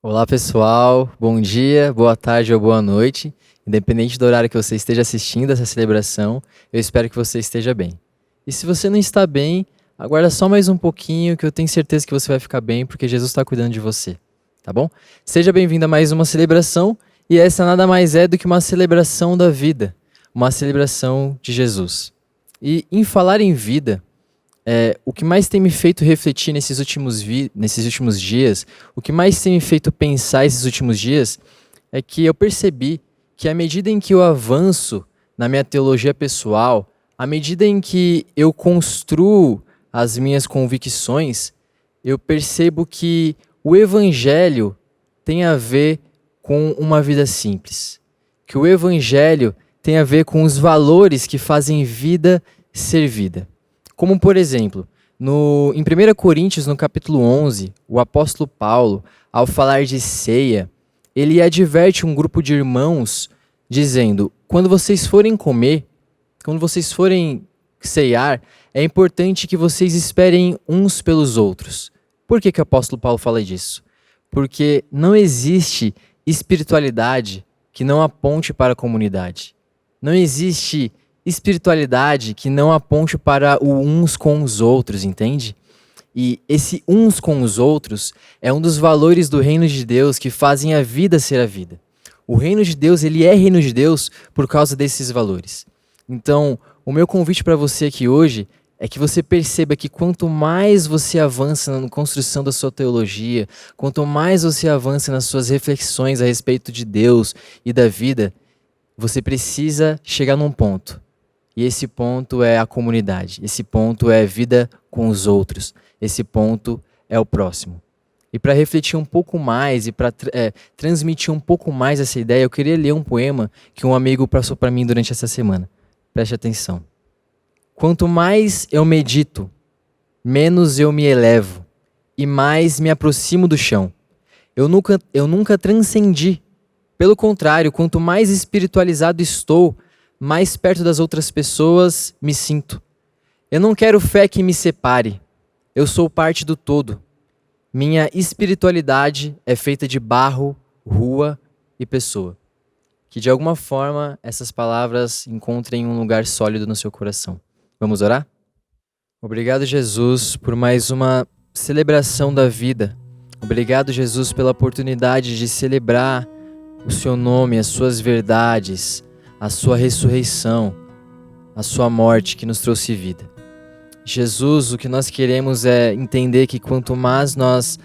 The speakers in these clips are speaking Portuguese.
Olá pessoal, bom dia, boa tarde ou boa noite. Independente do horário que você esteja assistindo essa celebração, eu espero que você esteja bem. E se você não está bem, aguarda só mais um pouquinho que eu tenho certeza que você vai ficar bem porque Jesus está cuidando de você, tá bom? Seja bem-vindo a mais uma celebração e essa nada mais é do que uma celebração da vida, uma celebração de Jesus. E em falar em vida, o que mais tem me feito refletir nesses últimos dias, o que mais tem me feito pensar esses últimos dias, é que eu percebi que à medida em que eu avanço na minha teologia pessoal, à medida em que eu construo as minhas convicções, eu percebo que o Evangelho tem a ver com uma vida simples. Que o Evangelho tem a ver com os valores que fazem vida ser vida. Como, por exemplo, em 1 Coríntios, no capítulo 11, o apóstolo Paulo, ao falar de ceia, ele adverte um grupo de irmãos dizendo: quando vocês forem comer, quando vocês forem ceiar, é importante que vocês esperem uns pelos outros. Por que o apóstolo Paulo fala disso? Porque não existe espiritualidade que não aponte para a comunidade. Não existe espiritualidade que não aponte para o uns com os outros, entende? E esse uns com os outros é um dos valores do reino de Deus que fazem a vida ser a vida. O reino de Deus, ele é reino de Deus por causa desses valores. Então, o meu convite para você aqui hoje é que você perceba que quanto mais você avança na construção da sua teologia, quanto mais você avança nas suas reflexões a respeito de Deus e da vida, você precisa chegar num ponto. E esse ponto é a comunidade, esse ponto é vida com os outros, esse ponto é o próximo. E para refletir um pouco mais e para transmitir um pouco mais essa ideia, eu queria ler um poema que um amigo passou para mim durante essa semana. Preste atenção. Quanto mais eu medito, menos eu me elevo e mais me aproximo do chão. Eu nunca transcendi. Pelo contrário, quanto mais espiritualizado estou, mais perto das outras pessoas me sinto. Eu não quero fé que me separe. Eu sou parte do todo. Minha espiritualidade é feita de barro, rua e pessoa. Que de alguma forma essas palavras encontrem um lugar sólido no seu coração. Vamos orar? Obrigado, Jesus, por mais uma celebração da vida. Obrigado, Jesus, pela oportunidade de celebrar o seu nome, as suas verdades, a sua ressurreição, a sua morte que nos trouxe vida. Jesus, o que nós queremos é entender que quanto mais nós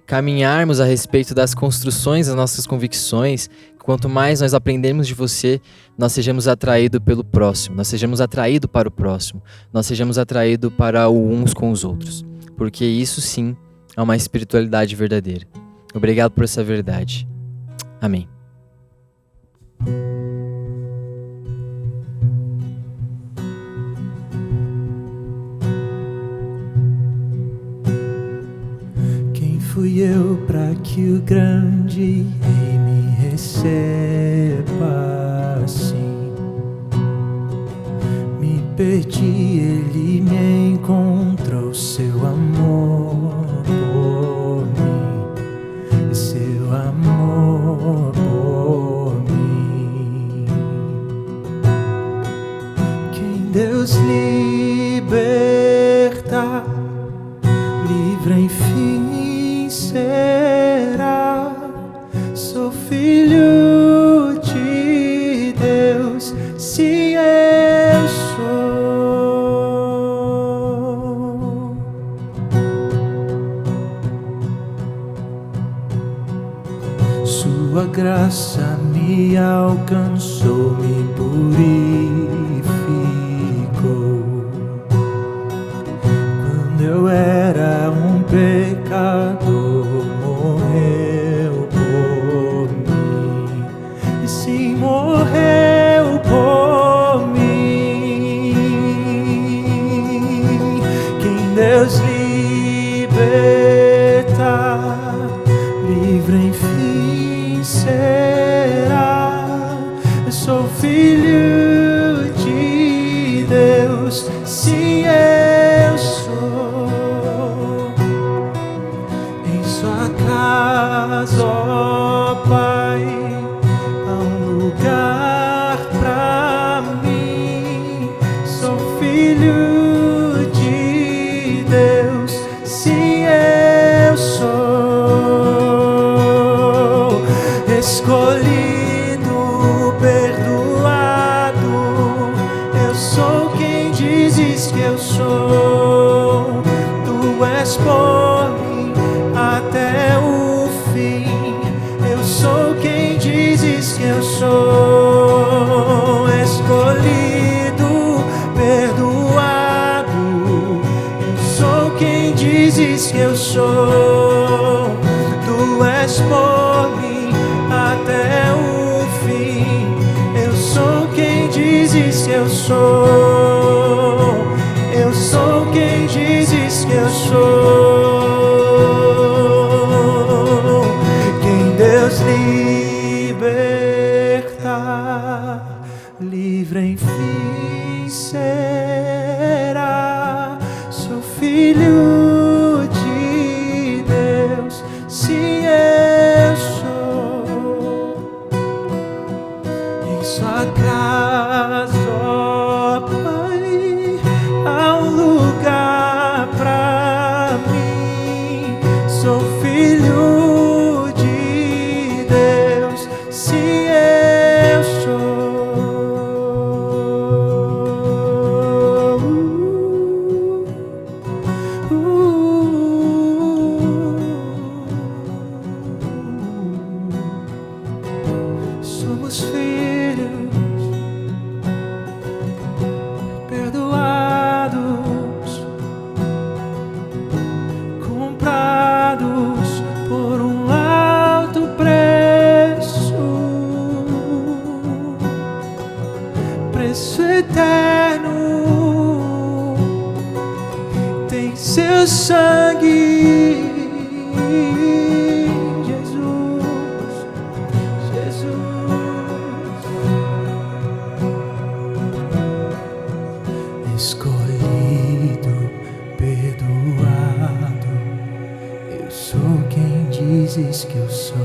caminharmos a respeito das construções das nossas convicções, quanto mais nós aprendermos de você, nós sejamos atraídos pelo próximo, nós sejamos atraídos para o próximo, nós sejamos atraídos para o uns com os outros, porque isso sim é uma espiritualidade verdadeira. Obrigado por essa verdade. Amém. Fui eu para que o grande rei me receba assim. Me perdi, ele me encontrou, seu amor por mim, seu amor por mim. Quem Deus liberta, livre enfim será. Sou filho de Deus, sim eu sou. Sua graça me alcançou, me purificou. Quando eu era um pecador, morreu por mim, e sim, morreu por mim. Quem Deus liberta, livre enfim será. Eu sou filho de Deus, sim eu sou. Em sua casa ó Pai, há um lugar pra mim. Sou filho de Deus, sim, eu sou escolhido, perdoado. Eu sou quem dizes que eu sou. Tu és por mim até o fim. Eu sou quem dizes que eu sou. Escolhido, perdoado. Eu sou quem dizes que eu sou. Tu és por mim até o fim. Eu sou quem dizes que eu sou. Eu sou quem dizes que eu sou. Quem Deus libertar, livre enfim será. Sou filho de Deus, sim, eu sou. Em sua casa, ó Pai, há um lugar pra mim. Sou filho de Deus, sim, eu sou. Somos filhos, perdoados, comprados por um alto preço, preço eterno. Tem seu sangue, Jesus, Jesus. Escolhido, perdoado. Eu sou quem dizes que eu sou.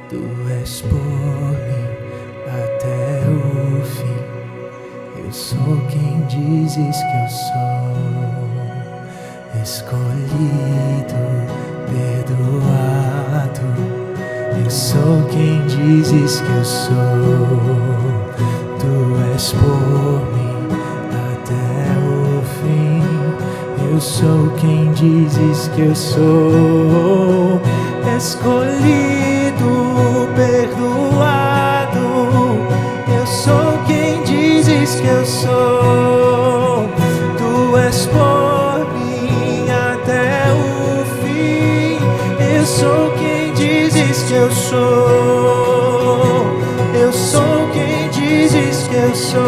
Tu és por mim até o fim. Eu sou quem dizes que eu sou. Escolhido, perdoado. Eu sou quem dizes que eu sou. Tu és por mim até o fim. Eu sou quem dizes que eu sou. Escolhido, perdoado. Eu sou quem dizes que eu sou. Tu és por mim até o fim. Eu sou quem dizes que eu sou. Eu sou quem dizes que eu sou.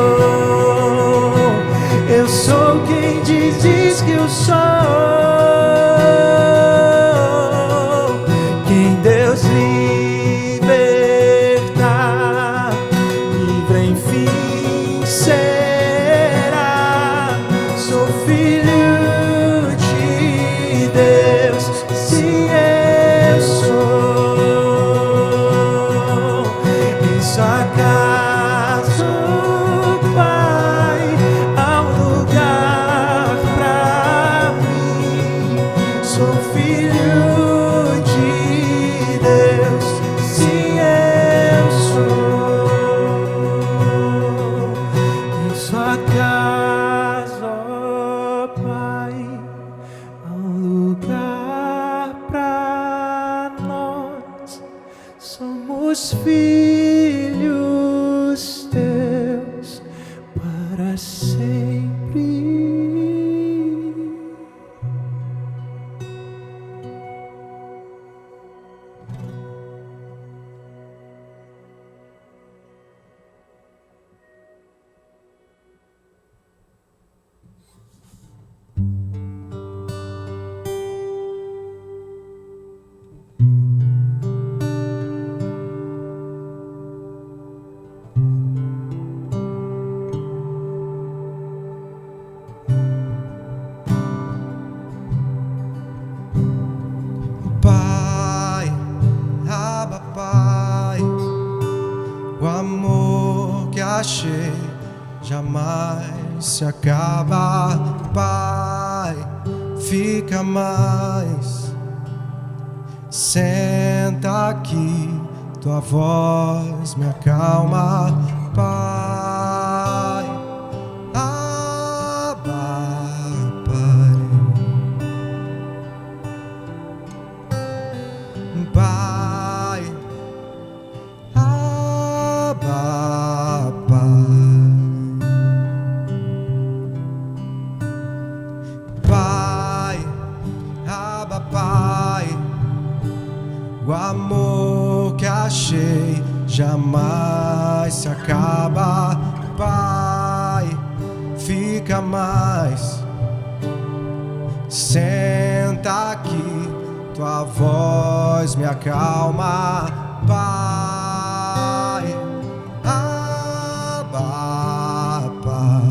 Eu sou quem dizes que eu sou. Quem Deus libertar, livre enfim será. Sou filho de Deus, sim, eu sou. Em sua casa, ó Pai, há um lugar pra mim. Sou filho de Deus, sim, eu sou. Em sua casa, ó Pai, há um lugar pra nós. Somos filhos teus para sempre. achei jamais se acaba. Pai, fica mais. Senta aqui, tua voz me acalma. Pai, Abba, Pai. Pai, Abba, Pai. Pai, Abba, Pai. O amor que achei jamais se acaba. Pai, fica mais. Senta aqui, tua voz me acalma. Pai, Abba, Pai.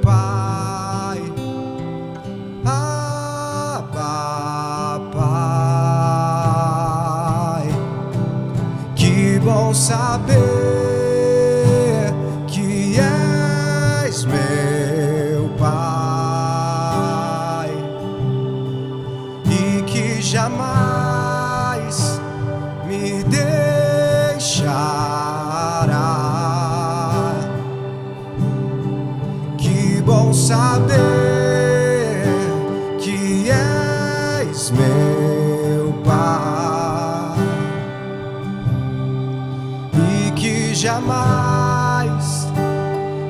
Pai, Abba, Pai. Que bom saber que és meu Pai e que jamais me deixará. Que bom saber que és meu Pai e que jamais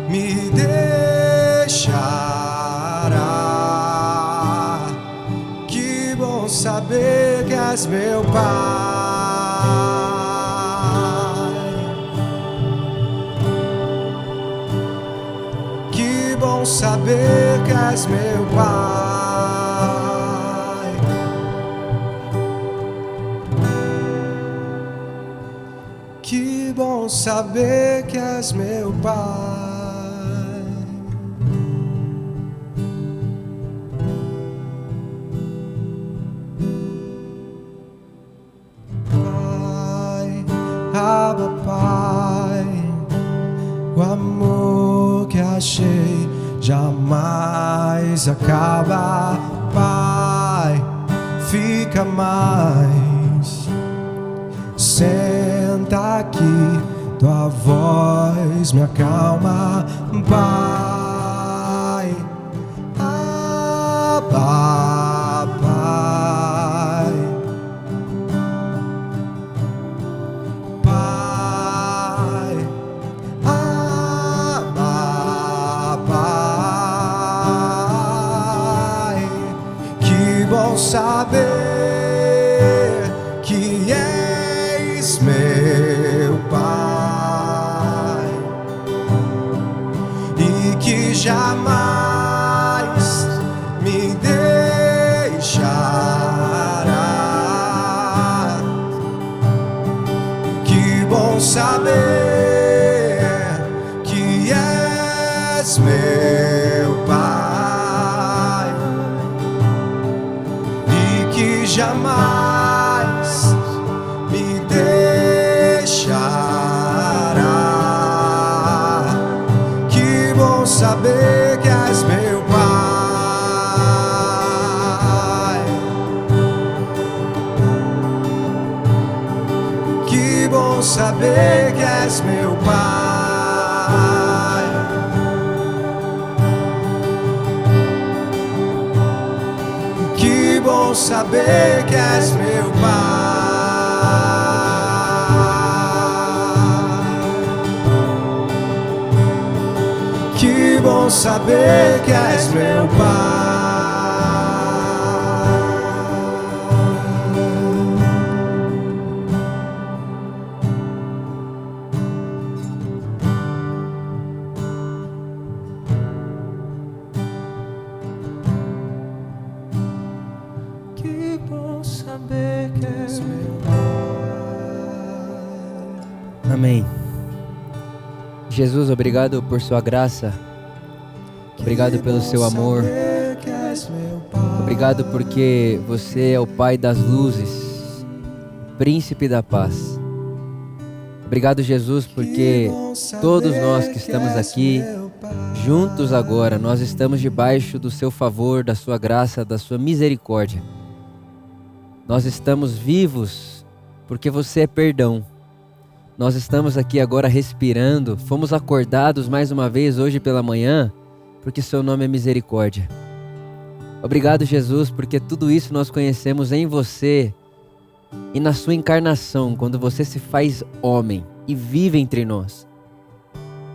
me deixará. Que bom saber que és meu Pai. Que bom saber que és meu Pai. Que bom saber que és meu Pai. Pai, Abba, Pai. O amor que achei jamais acaba. Pai, fica mais. Senta aqui, tua voz me acalma. Pai, Abba, Pai. Pai, Abba, Pai. Que bom saber que és meu Pai e que jamais me deixará. Que bom saber que és meu Pai e que jamais me deixará. Que bom saber que és meu Pai. Que bom saber que és meu Pai. Que bom saber que és meu Pai. Que bom saber que és meu Pai. Que bom saber que és meu Pai. Amém. Jesus, obrigado por sua graça. Obrigado pelo seu amor. Obrigado porque você é o Pai das luzes, Príncipe da paz. Obrigado, Jesus, porque todos nós que estamos aqui juntos agora, nós estamos debaixo do seu favor, da sua graça, da sua misericórdia. Nós estamos vivos porque você é perdão. Nós estamos aqui agora respirando, fomos acordados mais uma vez hoje pela manhã, porque seu nome é misericórdia. Obrigado, Jesus, porque tudo isso nós conhecemos em você e na sua encarnação, quando você se faz homem e vive entre nós.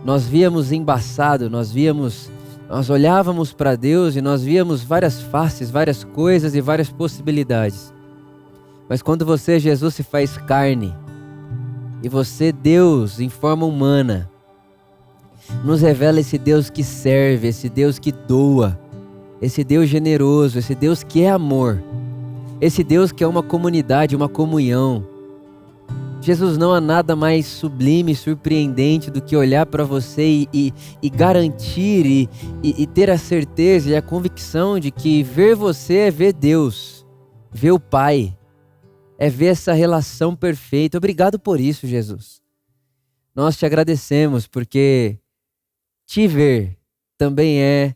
Nós víamos embaçado, nós olhávamos para Deus e nós víamos várias faces, várias coisas e várias possibilidades. Mas quando você, Jesus, se faz carne, e você, Deus, em forma humana, nos revela esse Deus que serve, esse Deus que doa, esse Deus generoso, esse Deus que é amor, esse Deus que é uma comunidade, uma comunhão. Jesus, não há nada mais sublime e surpreendente do que olhar para você e garantir e ter a certeza e a convicção de que ver você é ver Deus, ver o Pai, é ver essa relação perfeita. Obrigado por isso, Jesus. Nós te agradecemos porque te ver também é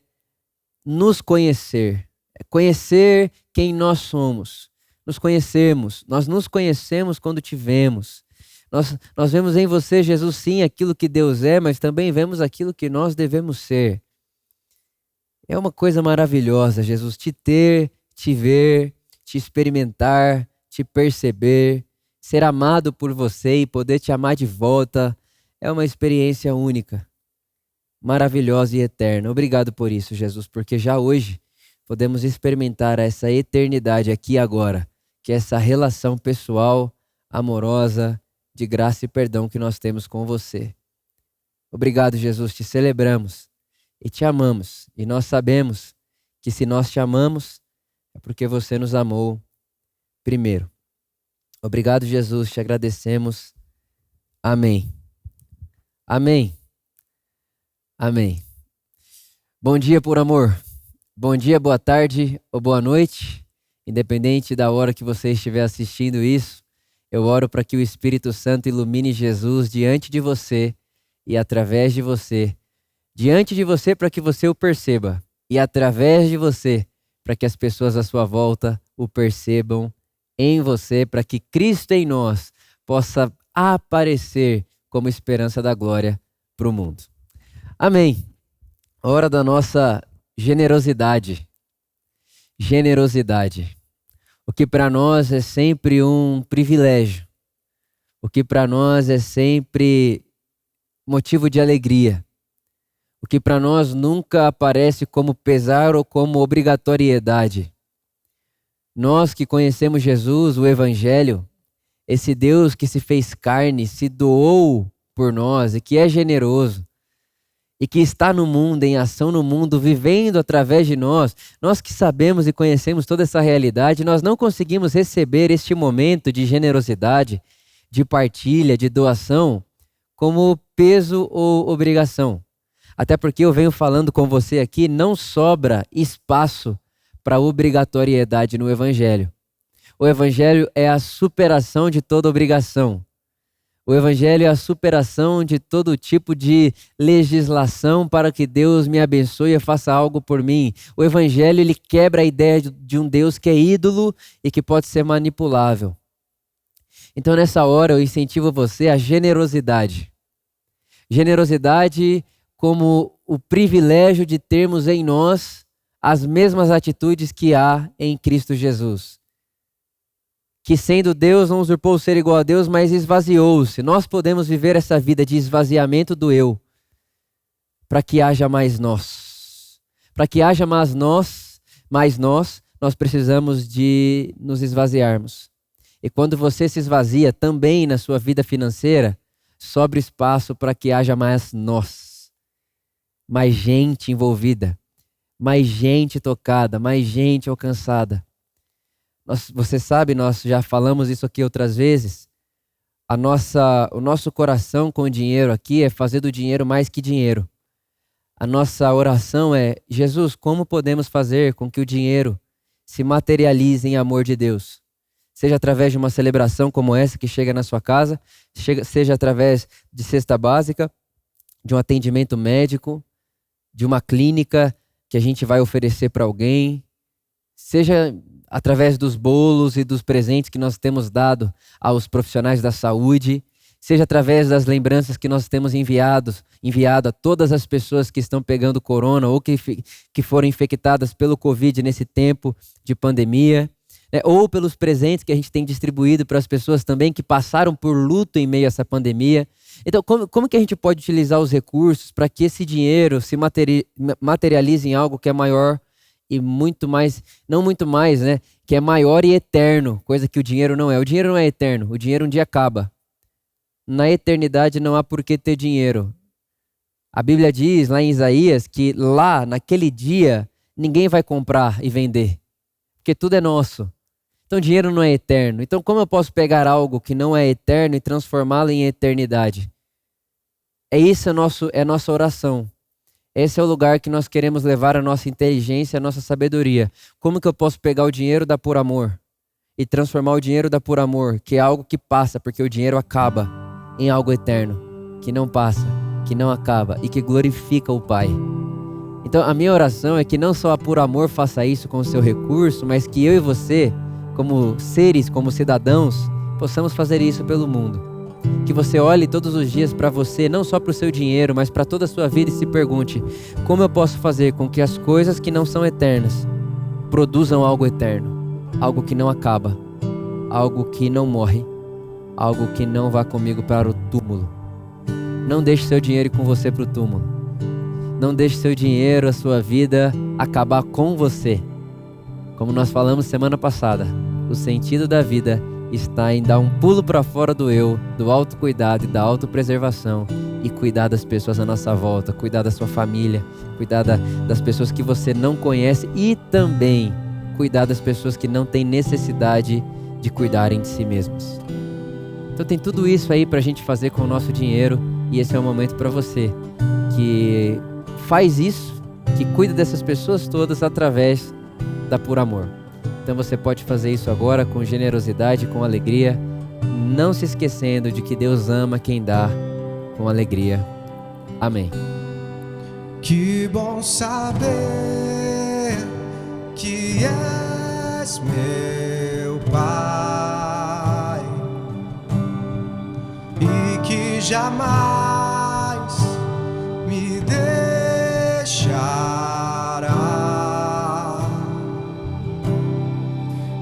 nos conhecer. É conhecer quem nós somos. Nós nos conhecemos quando te vemos. Nós vemos em você, Jesus, sim, aquilo que Deus é, mas também vemos aquilo que nós devemos ser. É uma coisa maravilhosa, Jesus, te ter, te ver, te experimentar, te perceber, ser amado por você e poder te amar de volta, é uma experiência única, maravilhosa e eterna. Obrigado por isso, Jesus, porque já hoje podemos experimentar essa eternidade aqui e agora, que é essa relação pessoal, amorosa, de graça e perdão que nós temos com você. Obrigado, Jesus, te celebramos e te amamos, e nós sabemos que se nós te amamos, é porque você nos amou primeiro. Obrigado, Jesus, te agradecemos. Amém. Amém. Amém. Bom dia, por amor. Bom dia, boa tarde ou boa noite. Independente da hora que você estiver assistindo isso, eu oro para que o Espírito Santo ilumine Jesus diante de você e através de você. Diante de você para que você o perceba e através de você para que as pessoas à sua volta o percebam em você, para que Cristo em nós possa aparecer como esperança da glória para o mundo. Amém. Hora da nossa generosidade. Generosidade. O que para nós é sempre um privilégio. O que para nós é sempre motivo de alegria. O que para nós nunca aparece como pesar ou como obrigatoriedade. Nós que conhecemos Jesus, o Evangelho, esse Deus que se fez carne, se doou por nós e que é generoso e que está no mundo, em ação no mundo, vivendo através de nós, nós que sabemos e conhecemos toda essa realidade, nós não conseguimos receber este momento de generosidade, de partilha, de doação, como peso ou obrigação. Até porque eu venho falando com você aqui, não sobra espaço para obrigatoriedade no Evangelho. O Evangelho é a superação de toda obrigação. O Evangelho é a superação de todo tipo de legislação para que Deus me abençoe e faça algo por mim. O Evangelho, ele quebra a ideia de um Deus que é ídolo e que pode ser manipulável. Então, nessa hora, eu incentivo você a generosidade. Generosidade como o privilégio de termos em nós as mesmas atitudes que há em Cristo Jesus. Que sendo Deus não usurpou o ser igual a Deus, mas esvaziou-se. Nós podemos viver essa vida de esvaziamento do eu, para que haja mais nós. Para que haja mais nós, nós precisamos de nos esvaziarmos. E quando você se esvazia também na sua vida financeira, sobra espaço para que haja mais nós. Mais gente envolvida. Mais gente tocada, mais gente alcançada. Você sabe, nós já falamos isso aqui outras vezes. O nosso coração com o dinheiro aqui é fazer do dinheiro mais que dinheiro. A nossa oração é: Jesus, como podemos fazer com que o dinheiro se materialize em amor de Deus? seja através de uma celebração como essa que chega na sua casa, seja através de cesta básica, de um atendimento médico, de uma clínica que a gente vai oferecer para alguém, seja através dos bolos e dos presentes que nós temos dado aos profissionais da saúde, seja através das lembranças que nós temos enviado a todas as pessoas que estão pegando corona ou que foram infectadas pelo Covid nesse tempo de pandemia, né? Ou pelos presentes que a gente tem distribuído para as pessoas também que passaram por luto em meio a essa pandemia. Então, como que a gente pode utilizar os recursos para que esse dinheiro se materialize em algo que é maior e muito mais, não muito mais, né? Que é maior e eterno, coisa que o dinheiro não é. O dinheiro não é eterno, o dinheiro um dia acaba. Na eternidade não há por que ter dinheiro. A Bíblia diz lá em Isaías que lá, naquele dia, ninguém vai comprar e vender, porque tudo é nosso. Então dinheiro não é eterno. Então como eu posso pegar algo que não é eterno e transformá-lo em eternidade? É a nossa oração. Esse é o lugar que nós queremos levar a nossa inteligência, a nossa sabedoria. Como que eu posso pegar o dinheiro da Por Amor e transformar o dinheiro da Por Amor, que é algo que passa, porque o dinheiro acaba, em algo eterno, que não passa, que não acaba e que glorifica o Pai. Então a minha oração é que não só a Por Amor faça isso com o seu recurso, mas que eu e você, como seres, como cidadãos, possamos fazer isso pelo mundo. Que você olhe todos os dias para você, não só para o seu dinheiro, mas para toda a sua vida e se pergunte: como eu posso fazer com que as coisas que não são eternas produzam algo eterno, algo que não acaba, algo que não morre, algo que não vá comigo para o túmulo. Não deixe seu dinheiro ir com você para o túmulo. Não deixe seu dinheiro, a sua vida acabar com você. Como nós falamos semana passada, o sentido da vida está em dar um pulo para fora do eu, do autocuidado e da autopreservação e cuidar das pessoas à nossa volta, cuidar da sua família, cuidar das pessoas que você não conhece e também cuidar das pessoas que não têm necessidade de cuidarem de si mesmos. Então tem tudo isso aí pra gente fazer com o nosso dinheiro e esse é o momento para você que faz isso, que cuida dessas pessoas todas através da Por Amor. Então você pode fazer isso agora com generosidade, com alegria, não se esquecendo de que Deus ama quem dá com alegria. Amém. Que bom saber que és meu Pai e que jamais me deixará.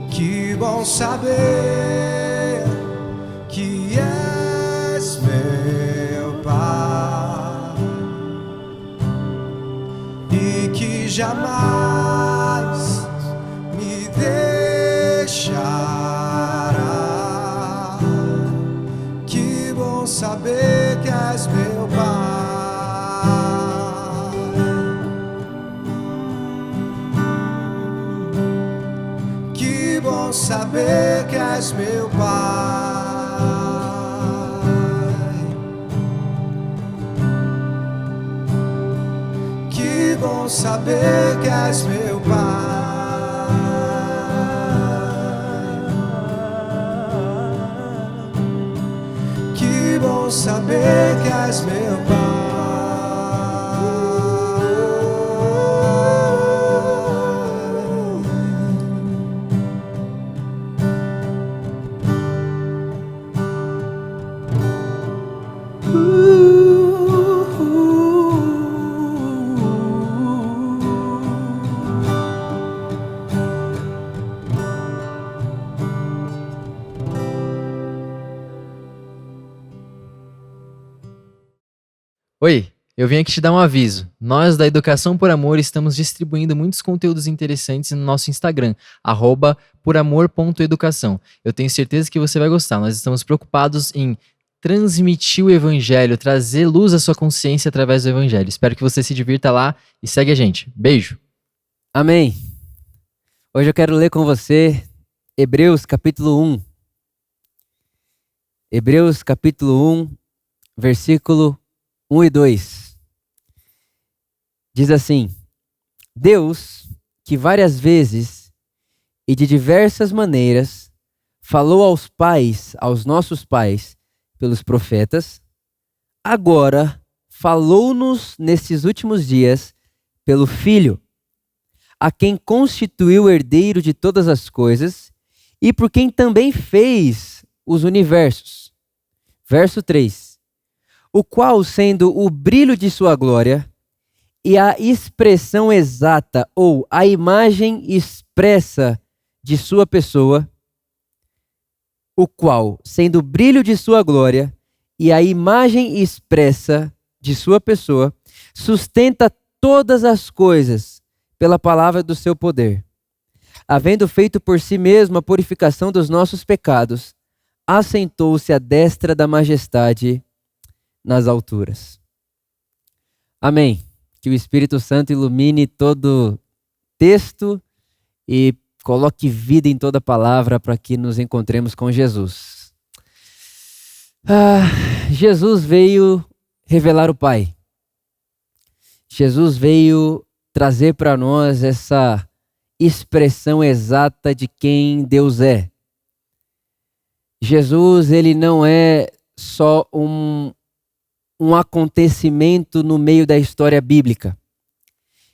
Que bom saber que és meu Pai e que jamais me deixará. Que bom saber que és meu Pai. Que bom saber que és meu Pai. Que bom saber que és meu Pai. Que bom saber que és meu Pai. Oi, eu vim aqui te dar um aviso. Nós da Educação por Amor estamos distribuindo muitos conteúdos interessantes no nosso Instagram, @poramor.educação. Eu tenho certeza que você vai gostar. Nós estamos preocupados em transmitir o Evangelho, trazer luz à sua consciência através do Evangelho. Espero que você se divirta lá e segue a gente. Beijo! Amém. Hoje eu quero ler com você Hebreus capítulo 1. Hebreus capítulo 1, versículo 1 e 2. Diz assim: Deus, que várias vezes e de diversas maneiras falou aos pais, aos nossos pais, pelos profetas, agora falou-nos nesses últimos dias pelo Filho, a quem constituiu herdeiro de todas as coisas e por quem também fez os universos. Verso 3. O qual, sendo o brilho de sua glória e a expressão exata ou a imagem expressa de sua pessoa, o qual, sendo o brilho de sua glória e a imagem expressa de sua pessoa, sustenta todas as coisas pela palavra do seu poder. Havendo feito por si mesmo a purificação dos nossos pecados, assentou-se à destra da majestade nas alturas. Amém. Que o Espírito Santo ilumine todo texto e coloque vida em toda palavra para que nos encontremos com Jesus. Jesus veio revelar o Pai. Jesus veio trazer para nós essa expressão exata de quem Deus é. Jesus, ele não é só um acontecimento no meio da história bíblica.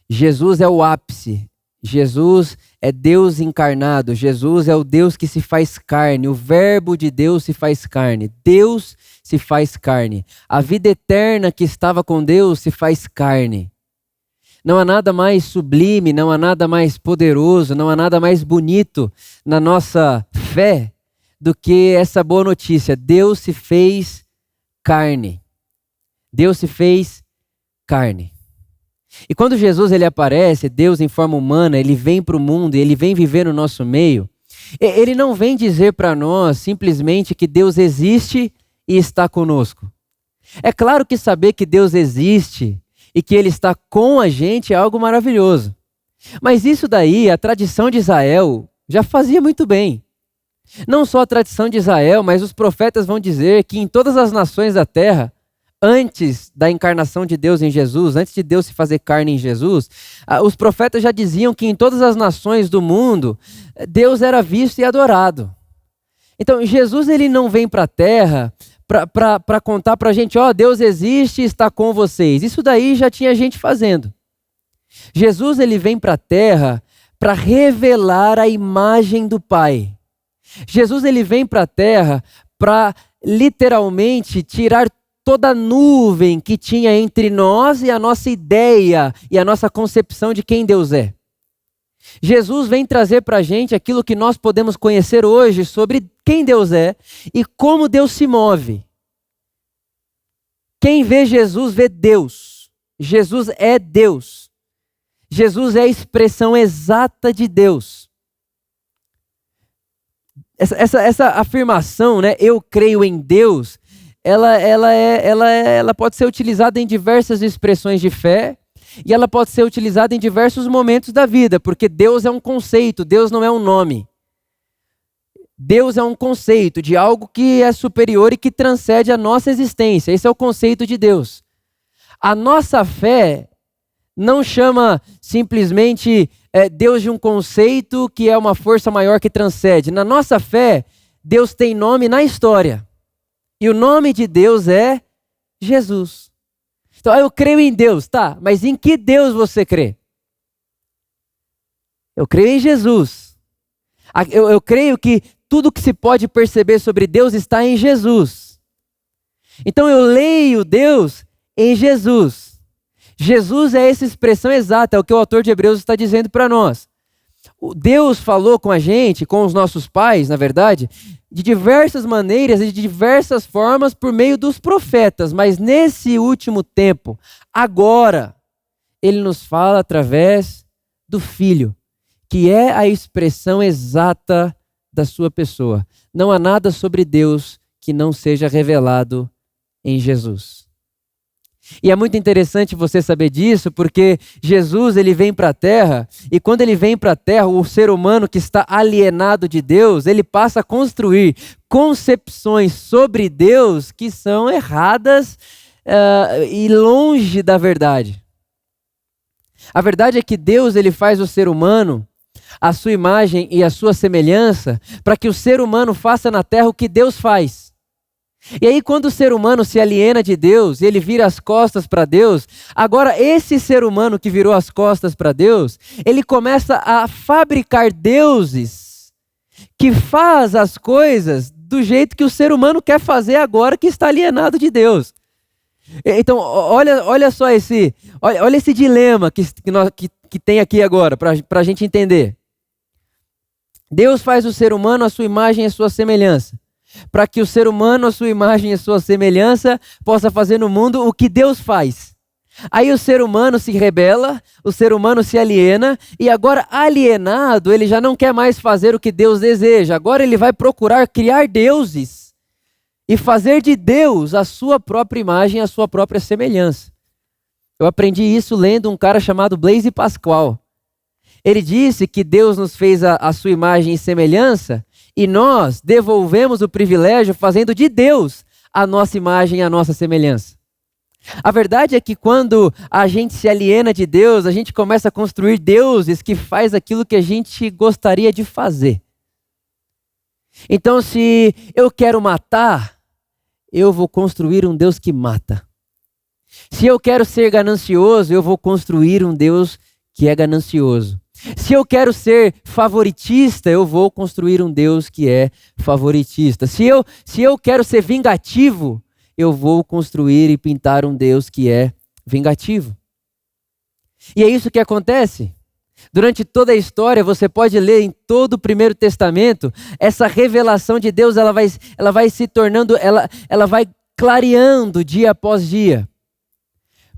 Jesus é o ápice. Jesus é Deus encarnado. Jesus é o Deus que se faz carne. O verbo de Deus se faz carne. Deus se faz carne. A vida eterna que estava com Deus se faz carne. Não há nada mais sublime, não há nada mais poderoso, não há nada mais bonito na nossa fé do que essa boa notícia. Deus se fez carne. Deus se fez carne. E quando Jesus ele aparece, Deus em forma humana, ele vem para o mundo e ele vem viver no nosso meio, ele não vem dizer para nós simplesmente que Deus existe e está conosco. É claro que saber que Deus existe e que ele está com a gente é algo maravilhoso. Mas isso daí, a tradição de Israel já fazia muito bem. Não só a tradição de Israel, mas os profetas vão dizer que em todas as nações da terra, antes da encarnação de Deus em Jesus, antes de Deus se fazer carne em Jesus, os profetas já diziam que em todas as nações do mundo, Deus era visto e adorado. Então, Jesus ele não vem para a terra para contar para a gente, Deus existe e está com vocês. Isso daí já tinha gente fazendo. Jesus ele vem para a terra para revelar a imagem do Pai. Jesus ele vem para a terra para literalmente tirar toda a nuvem que tinha entre nós e a nossa ideia e a nossa concepção de quem Deus é. Jesus vem trazer para a gente aquilo que nós podemos conhecer hoje sobre quem Deus é e como Deus se move. Quem vê Jesus vê Deus. Jesus é Deus. Jesus é a expressão exata de Deus. Essa afirmação, né, eu creio em Deus, ela pode ser utilizada em diversas expressões de fé e ela pode ser utilizada em diversos momentos da vida, porque Deus é um conceito, Deus não é um nome. Deus é um conceito de algo que é superior e que transcende a nossa existência. Esse é o conceito de Deus. A nossa fé não chama simplesmente Deus de um conceito que é uma força maior que transcende. Na nossa fé, Deus tem nome na história. E o nome de Deus é Jesus. Então, eu creio em Deus, tá? Mas em que Deus você crê? Eu creio em Jesus. Eu creio que tudo que se pode perceber sobre Deus está em Jesus. Então, eu leio Deus em Jesus. Jesus é essa expressão exata, é o que o autor de Hebreus está dizendo para nós. Deus falou com a gente, com os nossos pais, na verdade, de diversas maneiras e de diversas formas por meio dos profetas, mas nesse último tempo, agora, ele nos fala através do Filho, que é a expressão exata da sua pessoa. Não há nada sobre Deus que não seja revelado em Jesus. E é muito interessante você saber disso, porque Jesus ele vem para a Terra, e quando ele vem para a Terra, o ser humano que está alienado de Deus, ele passa a construir concepções sobre Deus que são erradas e longe da verdade. A verdade é que Deus ele faz o ser humano a sua imagem e a sua semelhança, para que o ser humano faça na terra o que Deus faz. E aí, quando o ser humano se aliena de Deus, ele vira as costas para Deus, agora esse ser humano que virou as costas para Deus, ele começa a fabricar deuses que faz as coisas do jeito que o ser humano quer fazer agora que está alienado de Deus. Então, olha só olha esse dilema que tem aqui agora, para a gente entender. Deus faz o ser humano a sua imagem e a sua semelhança, para que o ser humano, a sua imagem e a sua semelhança, possa fazer no mundo o que Deus faz. Aí o ser humano se rebela, o ser humano se aliena, e agora alienado, ele já não quer mais fazer o que Deus deseja. Agora ele vai procurar criar deuses e fazer de Deus a sua própria imagem, a sua própria semelhança. Eu aprendi isso lendo um cara chamado Blaise Pascal. Ele disse que Deus nos fez a sua imagem e semelhança, e nós devolvemos o privilégio fazendo de Deus a nossa imagem e a nossa semelhança. A verdade é que quando a gente se aliena de Deus, a gente começa a construir deuses que faz aquilo que a gente gostaria de fazer. Então, se eu quero matar, eu vou construir um Deus que mata. Se eu quero ser ganancioso, eu vou construir um Deus que é ganancioso. Se eu quero ser favoritista, eu vou construir um Deus que é favoritista. Se eu quero ser vingativo, eu vou construir e pintar um Deus que é vingativo. E é isso que acontece. Durante toda a história, você pode ler em todo o Primeiro Testamento, essa revelação de Deus, ela vai se tornando, ela vai clareando dia após dia.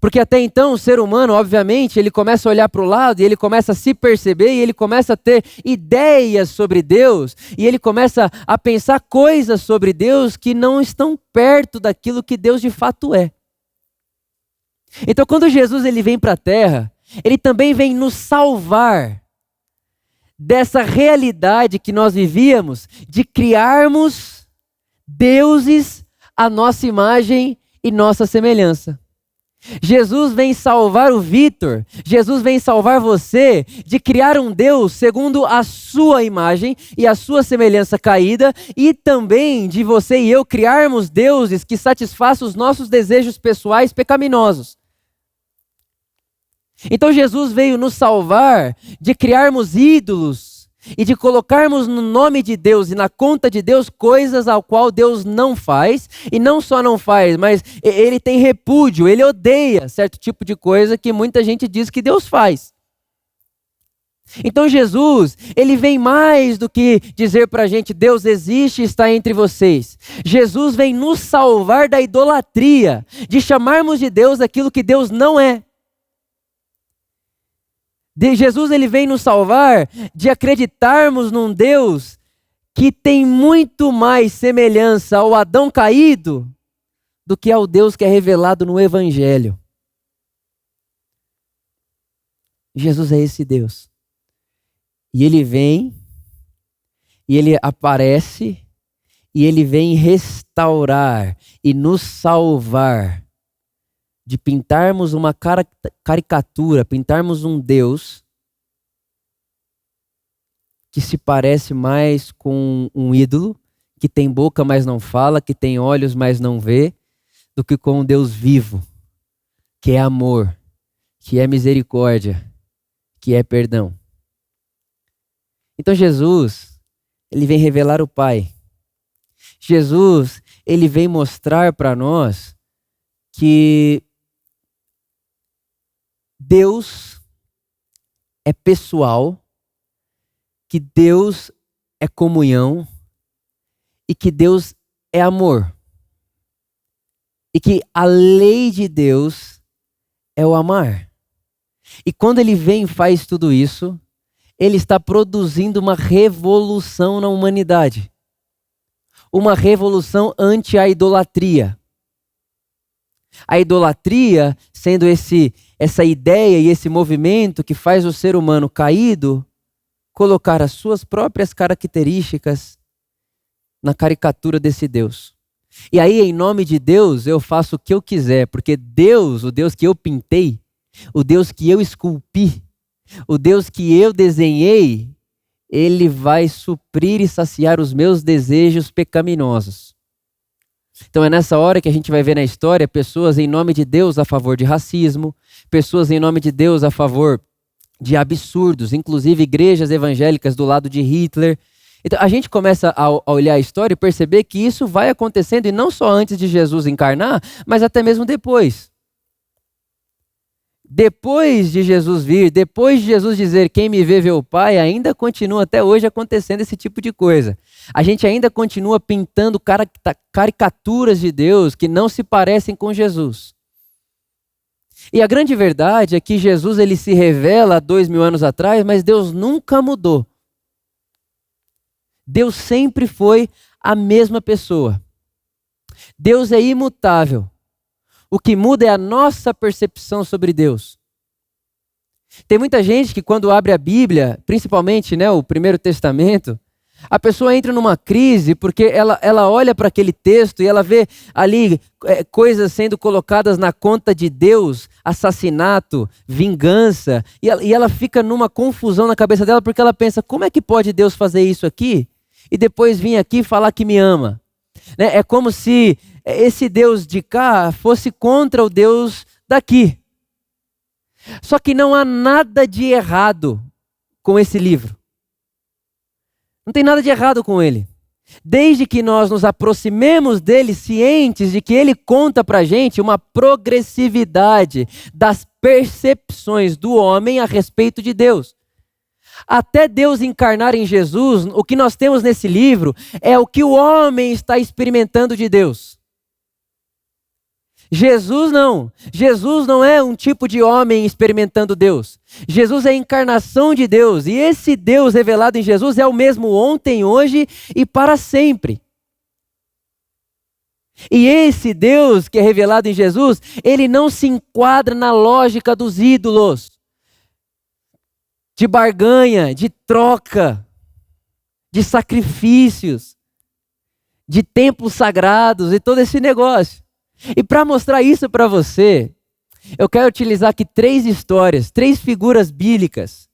Porque até então o ser humano, obviamente, ele começa a olhar para o lado e ele começa a se perceber e ele começa a ter ideias sobre Deus e ele começa a pensar coisas sobre Deus que não estão perto daquilo que Deus de fato é. Então, quando Jesus ele vem para a terra, ele também vem nos salvar dessa realidade que nós vivíamos de criarmos deuses à nossa imagem e nossa semelhança. Jesus vem salvar o Vitor, Jesus vem salvar você de criar um Deus segundo a sua imagem e a sua semelhança caída, e também de você e eu criarmos deuses que satisfaçam os nossos desejos pessoais pecaminosos. Então Jesus veio nos salvar de criarmos ídolos e de colocarmos no nome de Deus e na conta de Deus coisas ao qual Deus não faz, e não só não faz, mas ele tem repúdio, ele odeia certo tipo de coisa que muita gente diz que Deus faz. Então Jesus, ele vem mais do que dizer para a gente, Deus existe e está entre vocês. Jesus vem nos salvar da idolatria, de chamarmos de Deus aquilo que Deus não é. Jesus ele vem nos salvar de acreditarmos num Deus que tem muito mais semelhança ao Adão caído do que ao Deus que é revelado no Evangelho. Jesus é esse Deus. E ele vem, e ele aparece, e ele vem restaurar e nos salvar de pintarmos uma caricatura, pintarmos um Deus que se parece mais com um ídolo, que tem boca, mas não fala, que tem olhos, mas não vê, do que com um Deus vivo, que é amor, que é misericórdia, que é perdão. Então Jesus, ele vem revelar o Pai. Jesus, ele vem mostrar para nós que Deus é pessoal, que Deus é comunhão e que Deus é amor. E que a lei de Deus é o amar. E quando ele vem e faz tudo isso, ele está produzindo uma revolução na humanidade. Uma revolução anti a idolatria. A idolatria sendo essa ideia e esse movimento que faz o ser humano caído colocar as suas próprias características na caricatura desse Deus. E aí, em nome de Deus, eu faço o que eu quiser, porque Deus, o Deus que eu pintei, o Deus que eu esculpi, o Deus que eu desenhei, Ele vai suprir e saciar os meus desejos pecaminosos. Então é nessa hora que a gente vai ver na história pessoas em nome de Deus a favor de racismo, pessoas em nome de Deus a favor de absurdos, inclusive igrejas evangélicas do lado de Hitler. Então a gente começa a olhar a história e perceber que isso vai acontecendo, e não só antes de Jesus encarnar, mas até mesmo depois. Depois de Jesus vir, depois de Jesus dizer quem me vê, vê o Pai, ainda continua até hoje acontecendo esse tipo de coisa. A gente ainda continua pintando caricaturas de Deus que não se parecem com Jesus. E a grande verdade é que Jesus ele se revela há 2000 anos atrás, mas Deus nunca mudou. Deus sempre foi a mesma pessoa. Deus é imutável. O que muda é a nossa percepção sobre Deus. Tem muita gente que quando abre a Bíblia, principalmente o Primeiro Testamento, a pessoa entra numa crise porque ela olha para aquele texto e ela vê ali coisas sendo colocadas na conta de Deus, assassinato, vingança, e ela fica numa confusão na cabeça dela porque ela pensa, como é que pode Deus fazer isso aqui e depois vir aqui falar que me ama? É como se esse Deus de cá fosse contra o Deus daqui. Só que não há nada de errado com esse livro. Não tem nada de errado com ele. Desde que nós nos aproximemos dele cientes de que ele conta pra gente uma progressividade das percepções do homem a respeito de Deus. Até Deus encarnar em Jesus, o que nós temos nesse livro é o que o homem está experimentando de Deus. Jesus não é um tipo de homem experimentando Deus. Jesus é a encarnação de Deus, e esse Deus revelado em Jesus é o mesmo ontem, hoje e para sempre. E esse Deus que é revelado em Jesus, ele não se enquadra na lógica dos ídolos, de barganha, de troca, de sacrifícios, de templos sagrados e todo esse negócio. E para mostrar isso para você, eu quero utilizar aqui 3 histórias, 3 figuras bíblicas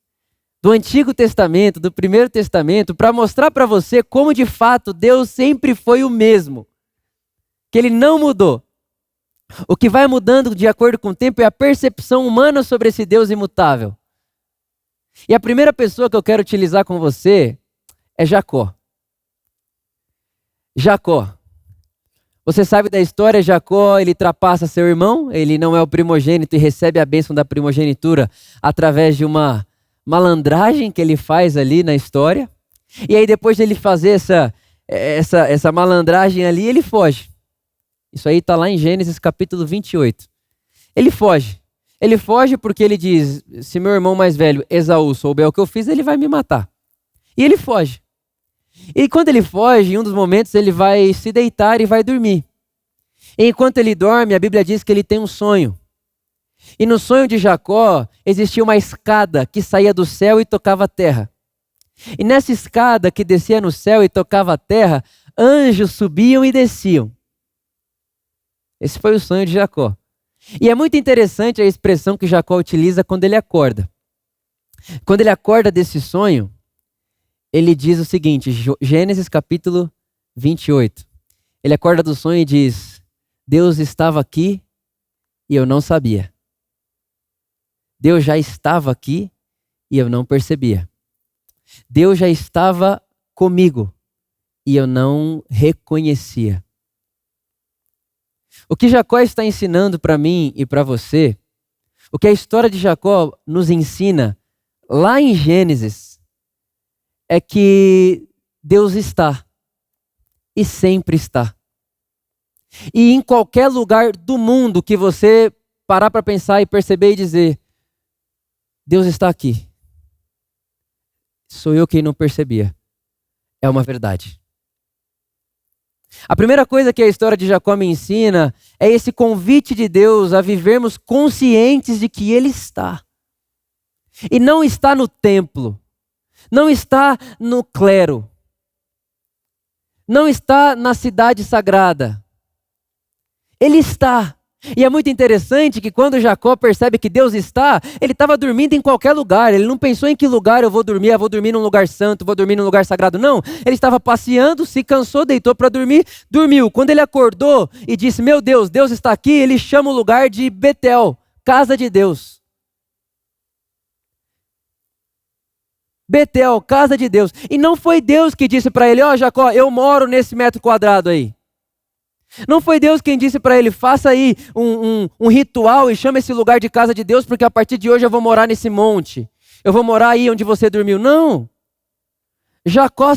do Antigo Testamento, do Primeiro Testamento, para mostrar para você como de fato Deus sempre foi o mesmo, que ele não mudou. O que vai mudando de acordo com o tempo é a percepção humana sobre esse Deus imutável. E a primeira pessoa que eu quero utilizar com você é Jacó. Jacó. Você sabe da história, Jacó, ele trapassa seu irmão, ele não é o primogênito e recebe a bênção da primogenitura através de uma malandragem que ele faz ali na história. E aí depois de ele fazer essa malandragem ali, ele foge. Isso aí está lá em Gênesis capítulo 28. Ele foge. Ele foge porque ele diz, se meu irmão mais velho, Esaú, souber o que eu fiz, ele vai me matar. E ele foge. E quando ele foge, em um dos momentos ele vai se deitar e vai dormir. E enquanto ele dorme, a Bíblia diz que ele tem um sonho. E no sonho de Jacó, existia uma escada que saía do céu e tocava a terra. E nessa escada que descia no céu e tocava a terra, anjos subiam e desciam. Esse foi o sonho de Jacó. E é muito interessante a expressão que Jacó utiliza quando ele acorda. Quando ele acorda desse sonho, ele diz o seguinte, Gênesis capítulo 28. Ele acorda do sonho e diz, Deus estava aqui e eu não sabia. Deus já estava aqui e eu não percebia. Deus já estava comigo e eu não reconhecia. O que Jacó está ensinando para mim e para você, o que a história de Jacó nos ensina lá em Gênesis, é que Deus está e sempre está. E em qualquer lugar do mundo que você parar para pensar e perceber e dizer, Deus está aqui. Sou eu quem não percebia. É uma verdade. A primeira coisa que a história de Jacó me ensina é esse convite de Deus a vivermos conscientes de que Ele está. E não está no templo. Não está no clero. Não está na cidade sagrada. Ele está. E é muito interessante que quando Jacó percebe que Deus está, ele estava dormindo em qualquer lugar. Ele não pensou em que lugar eu vou dormir, vou dormir num lugar santo, vou dormir num lugar sagrado. Não, ele estava passeando, se cansou, deitou para dormir, dormiu. Quando ele acordou e disse, meu Deus, Deus está aqui, ele chama o lugar de Betel, casa de Deus. Betel, casa de Deus. E não foi Deus que disse para ele, ó Jacó, eu moro nesse metro quadrado aí. Não foi Deus quem disse para ele, faça aí um ritual e chame esse lugar de casa de Deus, porque a partir de hoje eu vou morar nesse monte. Eu vou morar aí onde você dormiu. Não. Jacó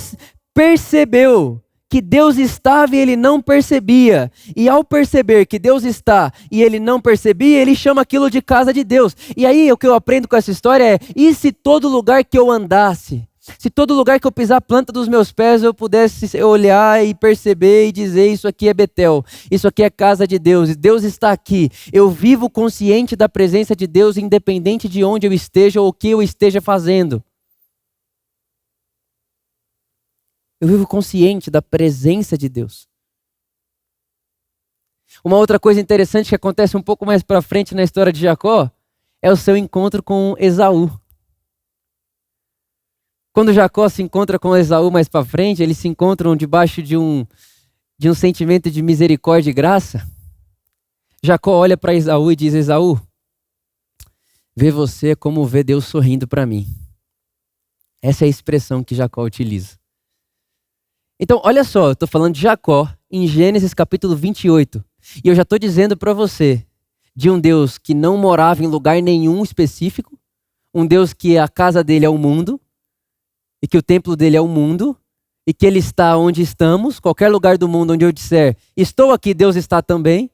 percebeu que Deus estava e ele não percebia. E ao perceber que Deus está e ele não percebia, ele chama aquilo de casa de Deus. E aí o que eu aprendo com essa história é, e se todo lugar que eu andasse, se todo lugar que eu pisar a planta dos meus pés eu pudesse olhar e perceber e dizer, isso aqui é Betel, isso aqui é casa de Deus, Deus está aqui. Eu vivo consciente da presença de Deus independente de onde eu esteja ou o que eu esteja fazendo. Eu vivo consciente da presença de Deus. Uma outra coisa interessante que acontece um pouco mais para frente na história de Jacó é o seu encontro com Esaú. Quando Jacó se encontra com Esaú mais para frente, eles se encontram debaixo de um sentimento de misericórdia e graça. Jacó olha para Esaú e diz, Esaú, vê você como vê Deus sorrindo para mim. Essa é a expressão que Jacó utiliza. Então, olha só, eu estou falando de Jacó em Gênesis capítulo 28. E eu já estou dizendo para você de um Deus que não morava em lugar nenhum específico, um Deus que a casa dele é o mundo, e que o templo dele é o mundo, e que ele está onde estamos, qualquer lugar do mundo onde eu disser, estou aqui, Deus está também.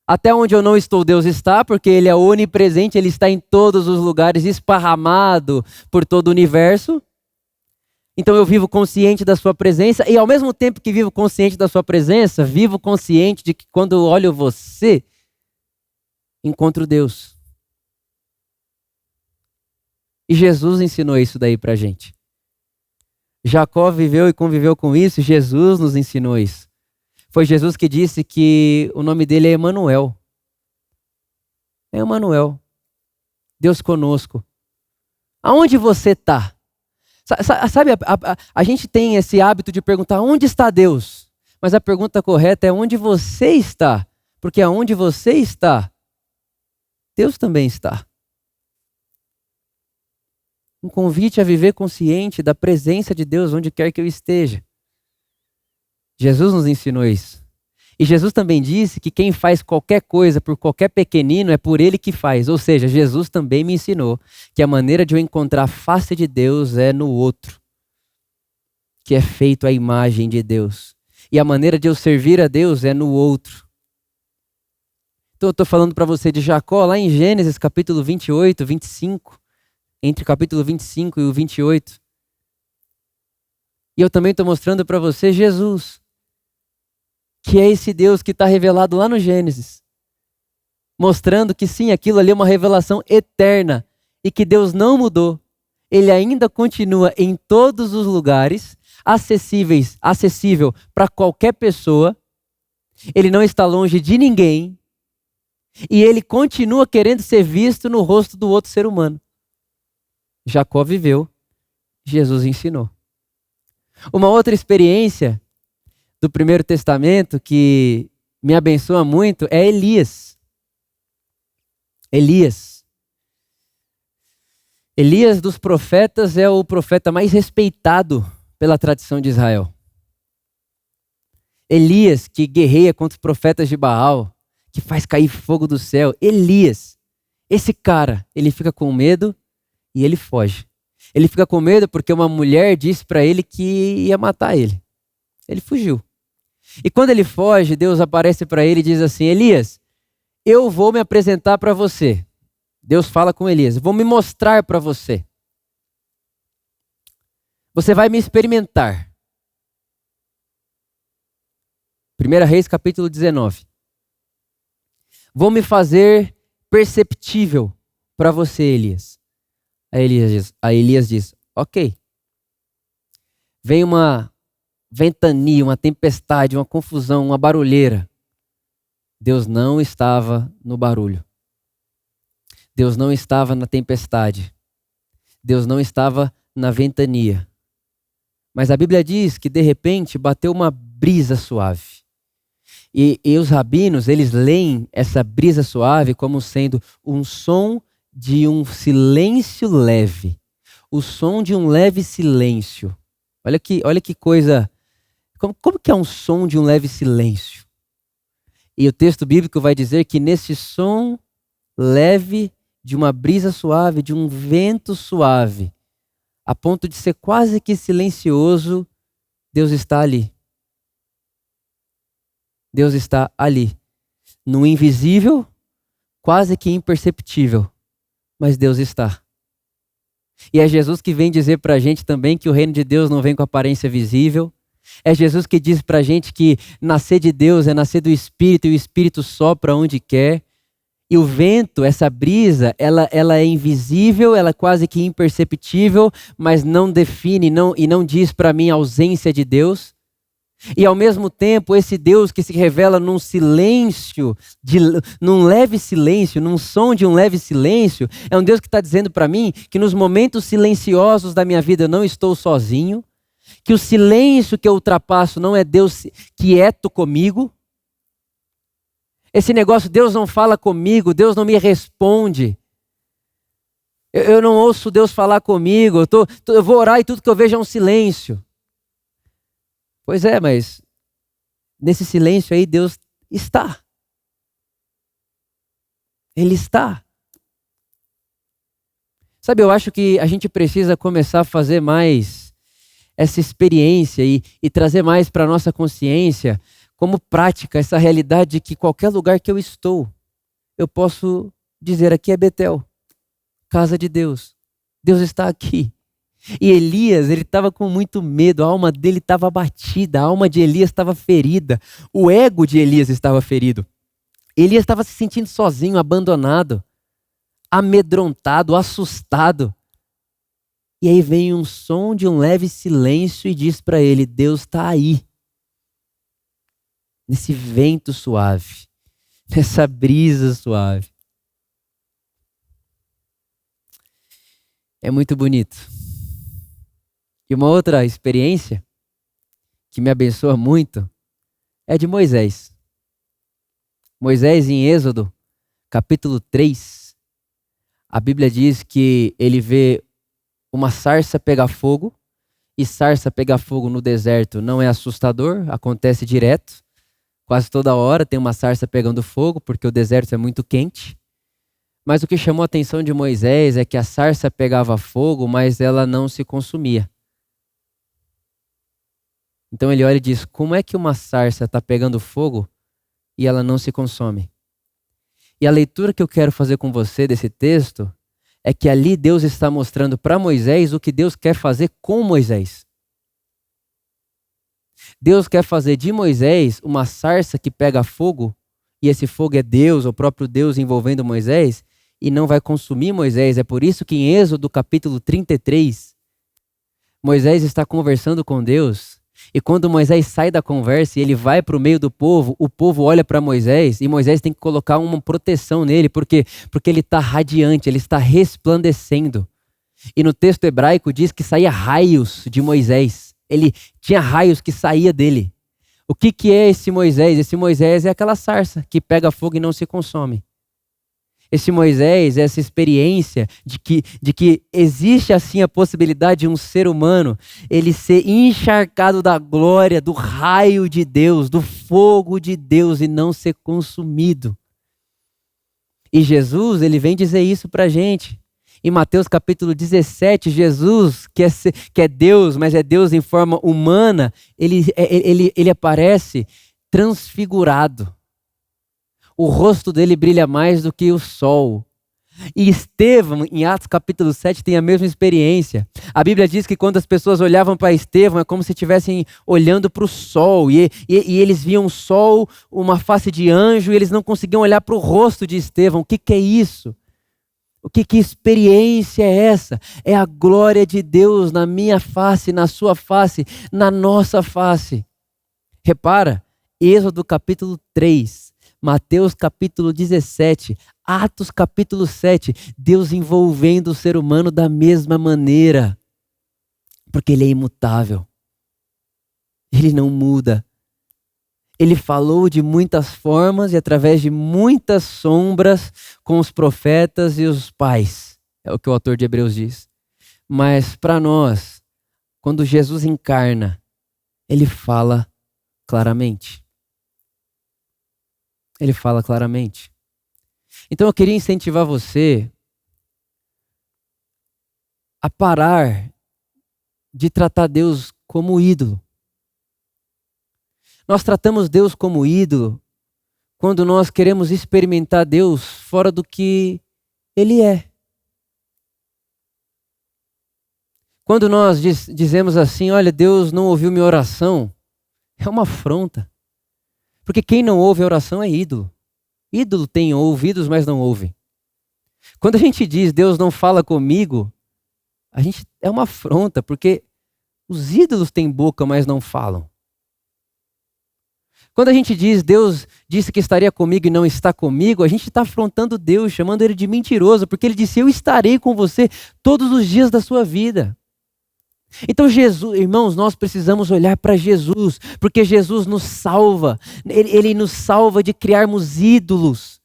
Até onde eu não estou, Deus está, porque ele é onipresente, ele está em todos os lugares, esparramado por todo o universo. Então eu vivo consciente da sua presença e ao mesmo tempo que vivo consciente da sua presença, vivo consciente de que quando eu olho você, encontro Deus. E Jesus ensinou isso daí pra gente. Jacó viveu e conviveu com isso, Jesus nos ensinou isso. Foi Jesus que disse que o nome dele é Emanuel. É Emanuel. Deus conosco. Aonde você está? Sabe, a gente tem esse hábito de perguntar onde está Deus? Mas a pergunta correta é onde você está? Porque aonde você está, Deus também está. Um convite a viver consciente da presença de Deus onde quer que eu esteja. Jesus nos ensinou isso. E Jesus também disse que quem faz qualquer coisa por qualquer pequenino é por ele que faz. Ou seja, Jesus também me ensinou que a maneira de eu encontrar a face de Deus é no outro, que é feito à imagem de Deus. E a maneira de eu servir a Deus é no outro. Então eu estou falando para você de Jacó lá em Gênesis capítulo 28, 25. Entre o capítulo 25 e o 28. E eu também estou mostrando para você Jesus, que é esse Deus que está revelado lá no Gênesis. Mostrando que sim, aquilo ali é uma revelação eterna e que Deus não mudou. Ele ainda continua em todos os lugares, acessível para qualquer pessoa. Ele não está longe de ninguém. E ele continua querendo ser visto no rosto do outro ser humano. Jacó viveu, Jesus ensinou. Uma outra experiência do Primeiro Testamento que me abençoa muito é Elias. Elias dos profetas é o profeta mais respeitado pela tradição de Israel. Elias que guerreia contra os profetas de Baal, que faz cair fogo do céu. Elias, esse cara, ele fica com medo e ele foge. Ele fica com medo porque uma mulher disse para ele que ia matar ele. Ele fugiu. E quando ele foge, Deus aparece para ele e diz assim, Elias, eu vou me apresentar para você. Deus fala com Elias, vou me mostrar para você. Você vai me experimentar. 1 Reis capítulo 19. Vou me fazer perceptível para você, Elias. Aí Elias diz, ok. Vem uma ventania, uma tempestade, uma confusão, uma barulheira. Deus não estava no barulho. Deus não estava na tempestade. Deus não estava na ventania. Mas a Bíblia diz que de repente bateu uma brisa suave. E os rabinos, eles leem essa brisa suave como sendo um som de um silêncio leve. O som de um leve silêncio. Olha que coisa. Como que é um som de um leve silêncio? E o texto bíblico vai dizer que nesse som leve de uma brisa suave, de um vento suave, a ponto de ser quase que silencioso, Deus está ali. Deus está ali. No invisível, quase que imperceptível, mas Deus está. E é Jesus que vem dizer para a gente também que o reino de Deus não vem com aparência visível. É Jesus que diz para a gente que nascer de Deus é nascer do Espírito e o Espírito sopra onde quer. E o vento, essa brisa, ela é invisível, ela é quase que imperceptível, mas não define e não diz para mim a ausência de Deus. E ao mesmo tempo, esse Deus que se revela num silêncio, num leve silêncio, num som de um leve silêncio, é um Deus que está dizendo para mim que nos momentos silenciosos da minha vida eu não estou sozinho, que o silêncio que eu ultrapasso não é Deus quieto comigo. Esse negócio, Deus não fala comigo, Deus não me responde. Eu não ouço Deus falar comigo, eu vou orar e tudo que eu vejo é um silêncio. Pois é, mas nesse silêncio aí Deus está. Ele está. Sabe, eu acho que a gente precisa começar a fazer mais essa experiência e trazer mais para a nossa consciência como prática essa realidade de que qualquer lugar que eu estou, eu posso dizer aqui é Betel, casa de Deus. Deus está aqui. E Elias, ele estava com muito medo, a alma dele estava abatida, a alma de Elias estava ferida, o ego de Elias estava ferido. Elias estava se sentindo sozinho, abandonado, amedrontado, assustado. E aí vem um som de um leve silêncio e diz para ele, Deus está aí. Nesse vento suave, nessa brisa suave. É muito bonito. E uma outra experiência que me abençoa muito é de Moisés. Moisés em Êxodo, capítulo 3, a Bíblia diz que ele vê uma sarça pegar fogo, e sarça pegar fogo no deserto não é assustador, acontece direto. Quase toda hora tem uma sarça pegando fogo, porque o deserto é muito quente. Mas o que chamou a atenção de Moisés é que a sarça pegava fogo, mas ela não se consumia. Então ele olha e diz, como é que uma sarça está pegando fogo e ela não se consome? E a leitura que eu quero fazer com você desse texto é que ali Deus está mostrando para Moisés o que Deus quer fazer com Moisés. Deus quer fazer de Moisés uma sarça que pega fogo, e esse fogo é Deus, o próprio Deus envolvendo Moisés, e não vai consumir Moisés. É por isso que em Êxodo capítulo 33, Moisés está conversando com Deus, e quando Moisés sai da conversa e ele vai para o meio do povo, o povo olha para Moisés, e Moisés tem que colocar uma proteção nele, porque ele está radiante, ele está resplandecendo. E no texto hebraico diz que saía raios de Moisés. Ele tinha raios que saía dele. O que é esse Moisés? Esse Moisés é aquela sarça que pega fogo e não se consome. Esse Moisés é essa experiência de que existe assim a possibilidade de um ser humano ele ser encharcado da glória, do raio de Deus, do fogo de Deus e não ser consumido. E Jesus, ele vem dizer isso pra gente. Em Mateus capítulo 17, Jesus, que é Deus, mas é Deus em forma humana, ele aparece transfigurado. O rosto dele brilha mais do que o sol. E Estevão, em Atos capítulo 7, tem a mesma experiência. A Bíblia diz que quando as pessoas olhavam para Estevão, é como se estivessem olhando para o sol. E eles viam o sol, uma face de anjo, e eles não conseguiam olhar para o rosto de Estevão. O que é isso? Que experiência é essa? É a glória de Deus na minha face, na sua face, na nossa face. Repara, Êxodo capítulo 3, Mateus capítulo 17, Atos capítulo 7, Deus envolvendo o ser humano da mesma maneira, porque Ele é imutável, Ele não muda. Ele falou de muitas formas e através de muitas sombras com os profetas e os pais. É o que o autor de Hebreus diz. Mas para nós, quando Jesus encarna, Ele fala claramente. Ele fala claramente. Então eu queria incentivar você a parar de tratar Deus como ídolo. Nós tratamos Deus como ídolo quando nós queremos experimentar Deus fora do que Ele é. Quando nós dizemos assim, olha, Deus não ouviu minha oração, é uma afronta. Porque quem não ouve a oração é ídolo. Ídolo tem ouvidos, mas não ouve. Quando a gente diz Deus não fala comigo, é uma afronta, porque os ídolos têm boca, mas não falam. Quando a gente diz Deus disse que estaria comigo e não está comigo, a gente está afrontando Deus, chamando Ele de mentiroso, porque Ele disse, eu estarei com você todos os dias da sua vida. Então Jesus, irmãos, nós precisamos olhar para Jesus, porque Jesus nos salva, Ele nos salva de criarmos ídolos.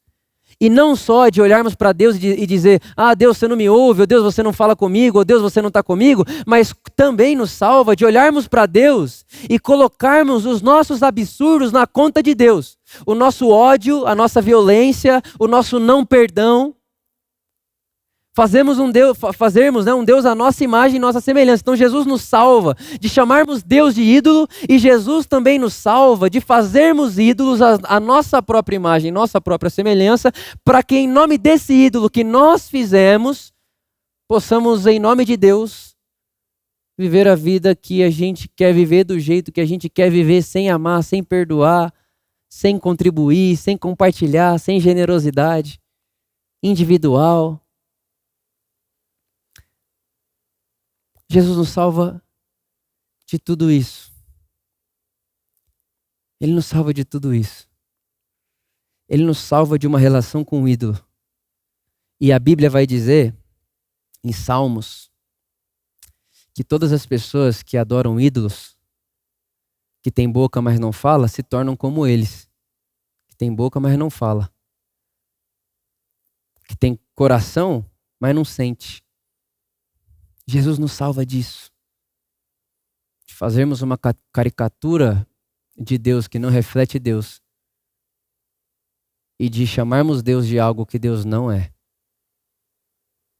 E não só de olharmos para Deus e dizer, Deus, você não me ouve, ou Deus, você não fala comigo, ou Deus, você não está comigo, mas também nos salva de olharmos para Deus e colocarmos os nossos absurdos na conta de Deus. O nosso ódio, a nossa violência, o nosso não perdão. Fazermos um Deus à nossa imagem e nossa semelhança. Então Jesus nos salva de chamarmos Deus de ídolo e Jesus também nos salva de fazermos ídolos à nossa própria imagem, nossa própria semelhança, para que em nome desse ídolo que nós fizemos, possamos em nome de Deus viver a vida que a gente quer viver do jeito que a gente quer viver, sem amar, sem perdoar, sem contribuir, sem compartilhar, sem generosidade, individual. Jesus nos salva de tudo isso. Ele nos salva de tudo isso. Ele nos salva de uma relação com o ídolo. E a Bíblia vai dizer, em Salmos, que todas as pessoas que adoram ídolos, que têm boca, mas não fala, se tornam como eles. Que têm boca, mas não fala. Que tem coração, mas não sente. Jesus nos salva disso. De fazermos uma caricatura de Deus que não reflete Deus. E de chamarmos Deus de algo que Deus não é.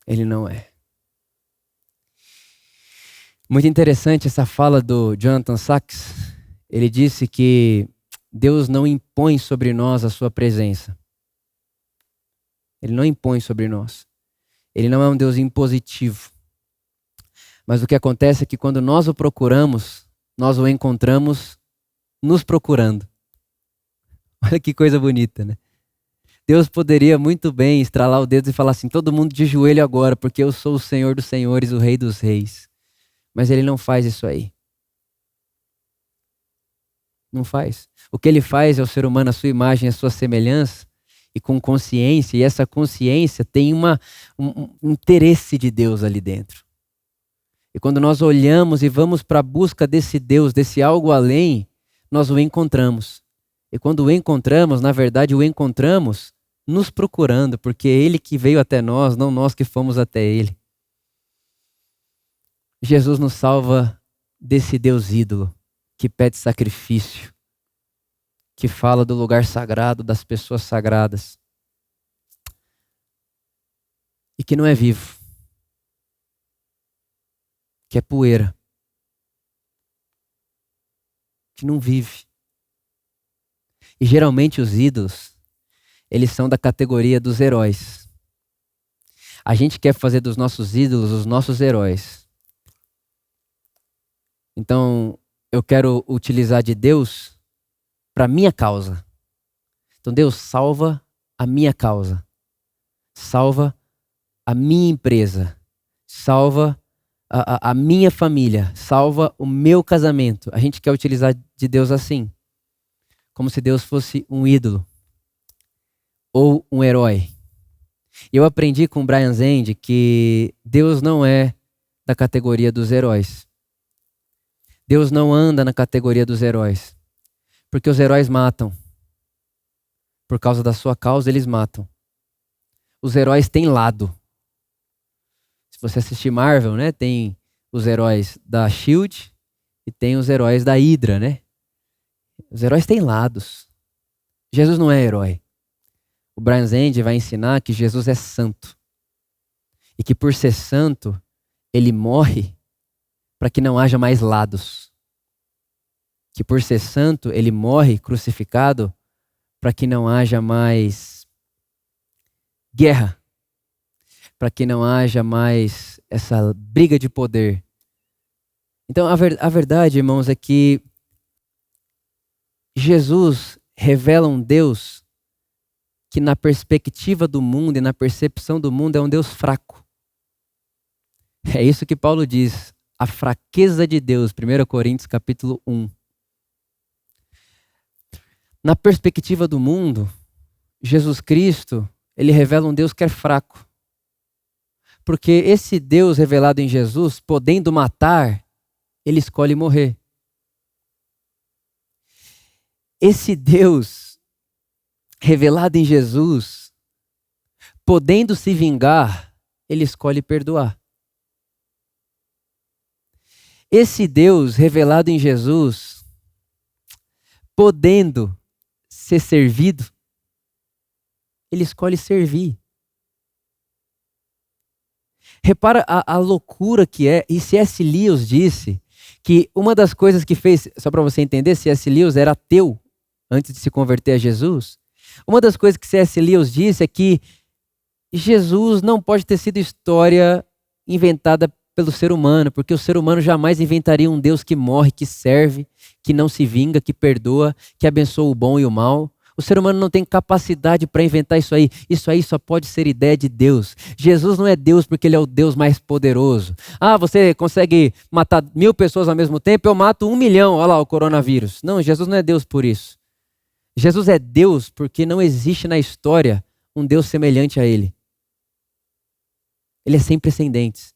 Ele não é. Muito interessante essa fala do Jonathan Sacks. Ele disse que Deus não impõe sobre nós a sua presença. Ele não impõe sobre nós. Ele não é um Deus impositivo. Mas o que acontece é que quando nós o procuramos, nós o encontramos nos procurando. Olha que coisa bonita, né? Deus poderia muito bem estralar o dedo e falar assim, todo mundo de joelho agora, porque eu sou o Senhor dos Senhores, o Rei dos Reis. Mas Ele não faz isso aí. Não faz. O que Ele faz é o ser humano, a sua imagem, a sua semelhança, e com consciência, e essa consciência tem um interesse de Deus ali dentro. E quando nós olhamos e vamos para a busca desse Deus, desse algo além, nós o encontramos. E quando o encontramos, na verdade o encontramos nos procurando, porque é Ele que veio até nós, não nós que fomos até Ele. Jesus nos salva desse Deus ídolo, que pede sacrifício, que fala do lugar sagrado, das pessoas sagradas, e que não é vivo. Que é poeira, que não vive. E geralmente os ídolos, eles são da categoria dos heróis. A gente quer fazer dos nossos ídolos os nossos heróis. Então, eu quero utilizar de Deus para minha causa. Então, Deus salva a minha causa. Salva a minha empresa. Salva a minha família, salva o meu casamento. A gente quer utilizar de Deus assim, como se Deus fosse um ídolo. ou um herói? Eu aprendi com o Brian Zand que Deus não é da categoria dos heróis. Deus não anda na categoria dos heróis. Porque os heróis matam. Por causa da sua causa, eles matam. Os heróis têm lado. Se você assistir Marvel, né, tem os heróis da SHIELD e tem os heróis da Hydra, né? Os heróis têm lados. Jesus não é herói. O Brian Zand vai ensinar que Jesus é santo. E que por ser santo, ele morre para que não haja mais lados. Que por ser santo, ele morre crucificado para que não haja mais guerra. Para que não haja mais essa briga de poder. Então a verdade, irmãos, é que Jesus revela um Deus que na perspectiva do mundo e na percepção do mundo é um Deus fraco. É isso que Paulo diz, a fraqueza de Deus, 1 Coríntios capítulo 1. Na perspectiva do mundo, Jesus Cristo, ele revela um Deus que é fraco. Porque esse Deus revelado em Jesus, podendo matar, ele escolhe morrer. Esse Deus revelado em Jesus, podendo se vingar, ele escolhe perdoar. Esse Deus revelado em Jesus, podendo ser servido, ele escolhe servir. Repara a loucura que é, e C.S. Lewis disse que uma das coisas que fez, só para você entender, C.S. Lewis era ateu antes de se converter a Jesus. Uma das coisas que C.S. Lewis disse é que Jesus não pode ter sido história inventada pelo ser humano, porque o ser humano jamais inventaria um Deus que morre, que serve, que não se vinga, que perdoa, que abençoa o bom e o mal. O ser humano não tem capacidade para inventar isso aí. Isso aí só pode ser ideia de Deus. Jesus não é Deus porque ele é o Deus mais poderoso. Ah, você consegue matar 1000 pessoas ao mesmo tempo? Eu mato 1 milhão, olha lá o coronavírus. Não, Jesus não é Deus por isso. Jesus é Deus porque não existe na história um Deus semelhante a ele. Ele é sem precedentes.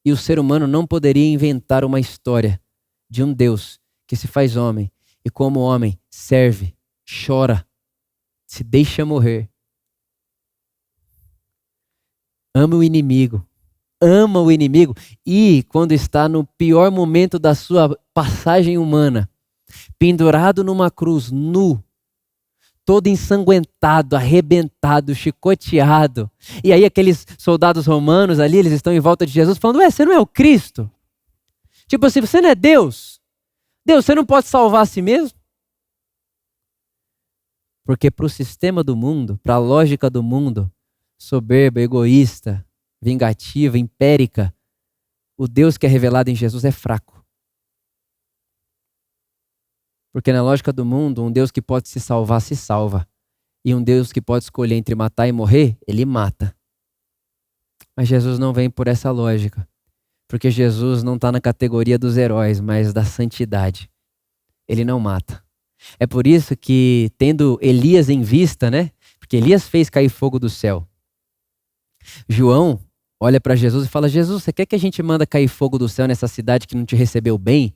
E o ser humano não poderia inventar uma história de um Deus que se faz homem e como homem serve, chora, se deixa morrer. Ama o inimigo e quando está no pior momento da sua passagem humana, pendurado numa cruz, nu, todo ensanguentado, arrebentado, chicoteado. E aí aqueles soldados romanos ali, eles estão em volta de Jesus falando, ué, você não é o Cristo? Tipo assim, você não é Deus? Deus, você não pode salvar a si mesmo? Porque para o sistema do mundo, para a lógica do mundo, soberba, egoísta, vingativa, impérica, o Deus que é revelado em Jesus é fraco. Porque na lógica do mundo, um Deus que pode se salvar, se salva. E um Deus que pode escolher entre matar e morrer, ele mata. Mas Jesus não vem por essa lógica. Porque Jesus não está na categoria dos heróis, mas da santidade. Ele não mata. É por isso que, tendo Elias em vista, né? Porque Elias fez cair fogo do céu. João olha para Jesus e fala, Jesus, você quer que a gente manda cair fogo do céu nessa cidade que não te recebeu bem?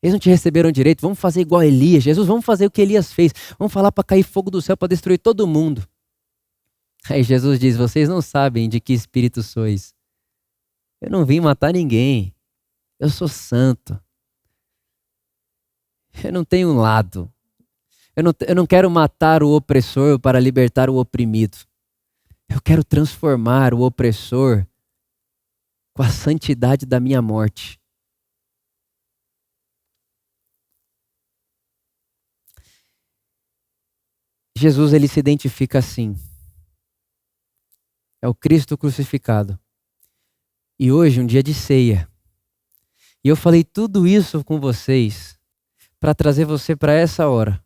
Eles não te receberam direito, vamos fazer igual a Elias. Jesus, vamos fazer o que Elias fez. Vamos falar para cair fogo do céu, para destruir todo mundo. Aí Jesus diz, vocês não sabem de que espírito sois. Eu não vim matar ninguém. Eu sou santo. Eu não tenho um lado. Eu não quero matar o opressor para libertar o oprimido. Eu quero transformar o opressor com a santidade da minha morte. Jesus, ele se identifica assim. É o Cristo crucificado. E hoje, um dia de ceia. E eu falei tudo isso com vocês para trazer você para essa hora.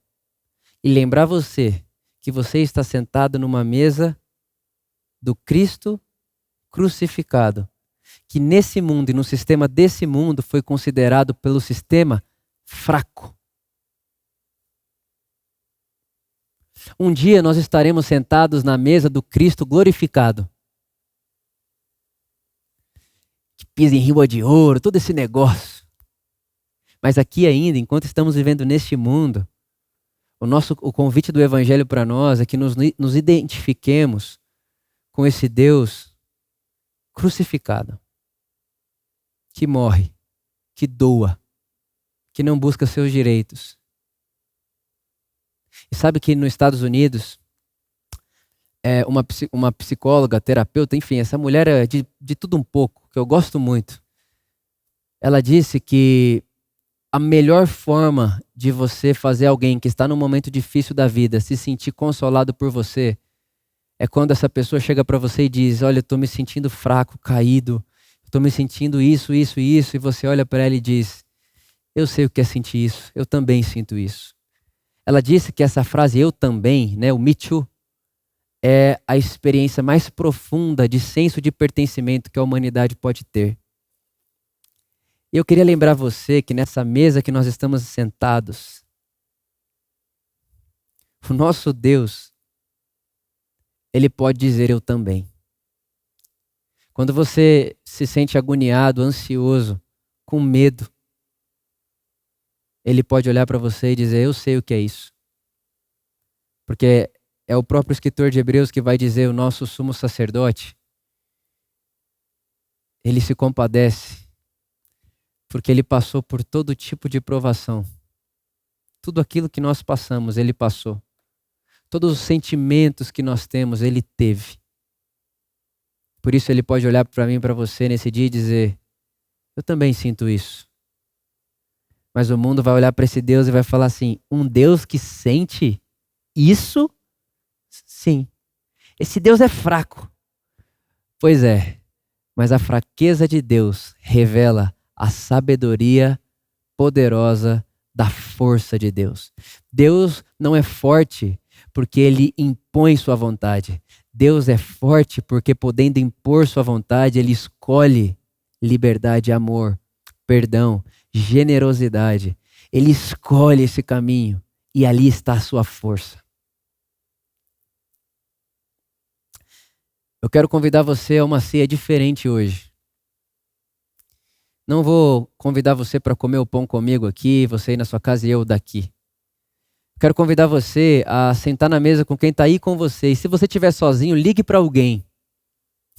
E lembrar você que você está sentado numa mesa do Cristo crucificado. Que nesse mundo e no sistema desse mundo foi considerado pelo sistema fraco. Um dia nós estaremos sentados na mesa do Cristo glorificado. Que pisa em riba de ouro, todo esse negócio. Mas aqui ainda, enquanto estamos vivendo neste mundo, o convite do Evangelho para nós é que nos identifiquemos com esse Deus crucificado, que morre, que doa, que não busca seus direitos. E sabe que nos Estados Unidos, uma psicóloga, terapeuta, enfim, essa mulher é de tudo um pouco, que eu gosto muito. Ela disse que a melhor forma de você fazer alguém que está num momento difícil da vida se sentir consolado por você é quando essa pessoa chega para você e diz: olha, eu estou me sentindo fraco, caído, estou me sentindo isso, e você olha para ela e diz: eu sei o que é sentir isso, eu também sinto isso. Ela disse que essa frase, eu também, né, o Me Too, é a experiência mais profunda de senso de pertencimento que a humanidade pode ter. E eu queria lembrar você que nessa mesa que nós estamos sentados, o nosso Deus, Ele pode dizer eu também. Quando você se sente agoniado, ansioso, com medo, Ele pode olhar para você e dizer: eu sei o que é isso. Porque é o próprio escritor de Hebreus que vai dizer, o nosso sumo sacerdote, ele se compadece, porque ele passou por todo tipo de provação. Tudo aquilo que nós passamos, ele passou. Todos os sentimentos que nós temos, ele teve. Por isso ele pode olhar para mim e para você nesse dia e dizer: eu também sinto isso. Mas o mundo vai olhar para esse Deus e vai falar assim: um Deus que sente isso? Sim. Esse Deus é fraco. Pois é, mas a fraqueza de Deus revela a sabedoria poderosa da força de Deus. Deus não é forte porque ele impõe sua vontade. Deus é forte porque, podendo impor sua vontade, ele escolhe liberdade, amor, perdão, generosidade. Ele escolhe esse caminho e ali está a sua força. Eu quero convidar você a uma ceia diferente hoje. Não vou convidar você para comer o pão comigo aqui, você ir na sua casa e eu daqui. Quero convidar você a sentar na mesa com quem está aí com você. E se você estiver sozinho, ligue para alguém.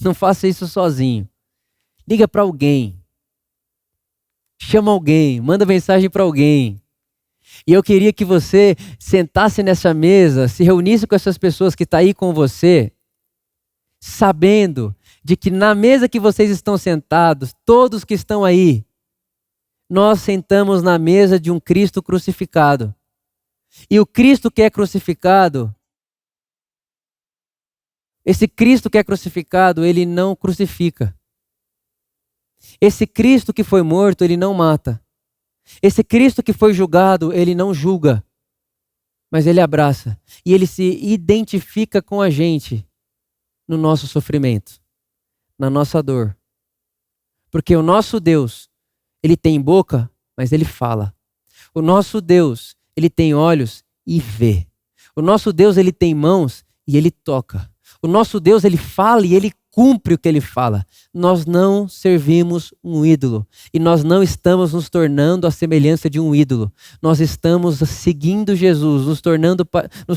Não faça isso sozinho. Liga para alguém. Chama alguém, manda mensagem para alguém. E eu queria que você sentasse nessa mesa, se reunisse com essas pessoas que estão aí com você, sabendo de que na mesa que vocês estão sentados, todos que estão aí, nós sentamos na mesa de um Cristo crucificado. E o Cristo que é crucificado, esse Cristo que é crucificado, ele não crucifica. Esse Cristo que foi morto, ele não mata. Esse Cristo que foi julgado, ele não julga, mas ele abraça. E ele se identifica com a gente no nosso sofrimento, na nossa dor. Porque o nosso Deus, ele tem boca, mas ele fala. O nosso Deus, ele tem olhos e vê. O nosso Deus, ele tem mãos e ele toca. O nosso Deus, ele fala e ele cumpre o que ele fala. Nós não servimos um ídolo. E nós não estamos nos tornando a semelhança de um ídolo. Nós estamos seguindo Jesus, nos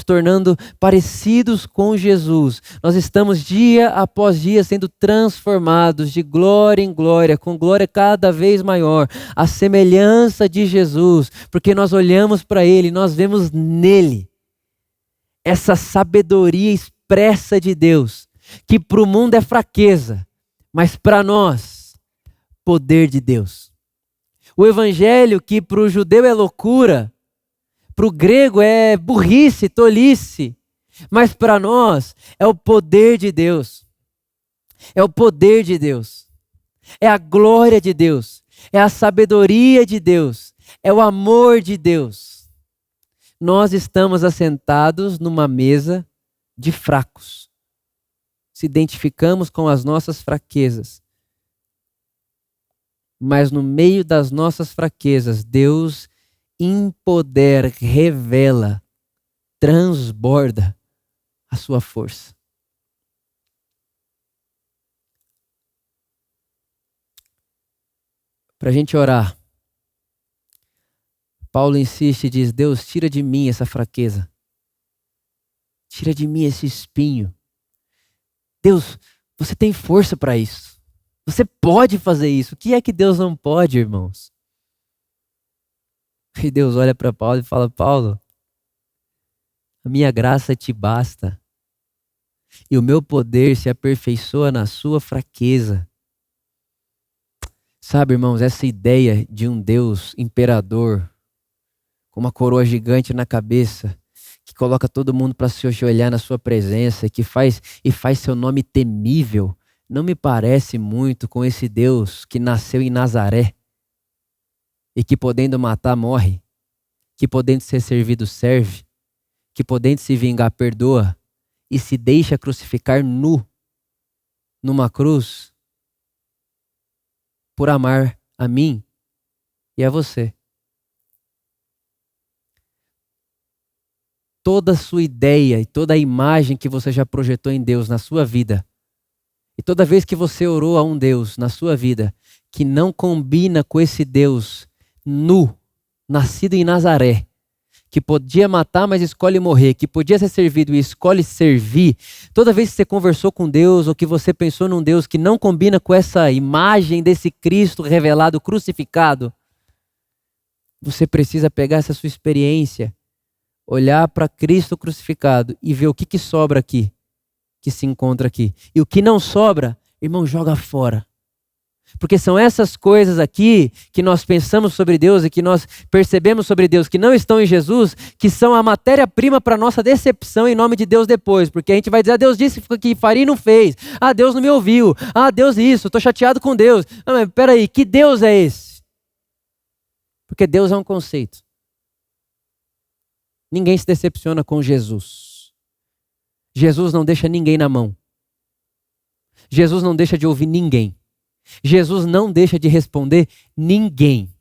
tornando parecidos com Jesus. Nós estamos dia após dia sendo transformados de glória em glória, com glória cada vez maior, a semelhança de Jesus. Porque nós olhamos para ele, nós vemos nele essa sabedoria expressa de Deus, que para o mundo é fraqueza, mas para nós, poder de Deus. O evangelho que para o judeu é loucura, para o grego é burrice, tolice, mas para nós é o poder de Deus. É o poder de Deus. É a glória de Deus. É a sabedoria de Deus. É o amor de Deus. Nós estamos assentados numa mesa de fracos. Se identificamos com as nossas fraquezas. Mas no meio das nossas fraquezas, Deus empodera, revela transborda a sua força. Para a gente orar, Paulo insiste e diz: Deus, tira de mim essa fraqueza. Tira de mim esse espinho. Deus, você tem força para isso. Você pode fazer isso. O que é que Deus não pode, irmãos? E Deus olha para Paulo e fala: Paulo, a minha graça te basta. E o meu poder se aperfeiçoa na sua fraqueza. Sabe, irmãos, essa ideia de um Deus imperador, com uma coroa gigante na cabeça, que coloca todo mundo para se ajoelhar na sua presença, que faz seu nome temível, não me parece muito com esse Deus que nasceu em Nazaré e que podendo matar morre, que podendo ser servido serve, que podendo se vingar perdoa e se deixa crucificar nu numa cruz por amar a mim e a você. Toda a sua ideia e toda a imagem que você já projetou em Deus na sua vida, e toda vez que você orou a um Deus na sua vida que não combina com esse Deus nu, nascido em Nazaré, que podia matar, mas escolhe morrer, que podia ser servido e escolhe servir, toda vez que você conversou com Deus ou que você pensou num Deus que não combina com essa imagem desse Cristo revelado, crucificado, você precisa pegar essa sua experiência, olhar para Cristo crucificado e ver o que sobra aqui, que se encontra aqui. E o que não sobra, irmão, joga fora. Porque são essas coisas aqui que nós pensamos sobre Deus e que nós percebemos sobre Deus que não estão em Jesus, que são a matéria-prima para a nossa decepção em nome de Deus depois. Porque a gente vai dizer: Deus disse que faria e não fez. Deus não me ouviu. Deus isso, estou chateado com Deus. Mas peraí, que Deus é esse? Porque Deus é um conceito. Ninguém se decepciona com Jesus. Jesus não deixa ninguém na mão. Jesus não deixa de ouvir ninguém. Jesus não deixa de responder ninguém.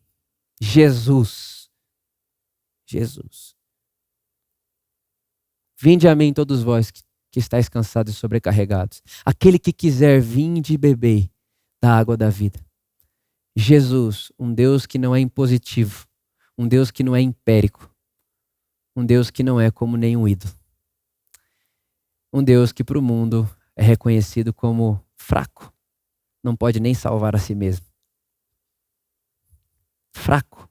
Jesus. Vinde a mim todos vós que estáis cansados e sobrecarregados. Aquele que quiser, vinde e bebei da água da vida. Jesus, um Deus que não é impositivo, um Deus que não é empérico, um Deus que não é como nenhum ídolo. Um Deus que para o mundo é reconhecido como fraco. Não pode nem salvar a si mesmo. Fraco.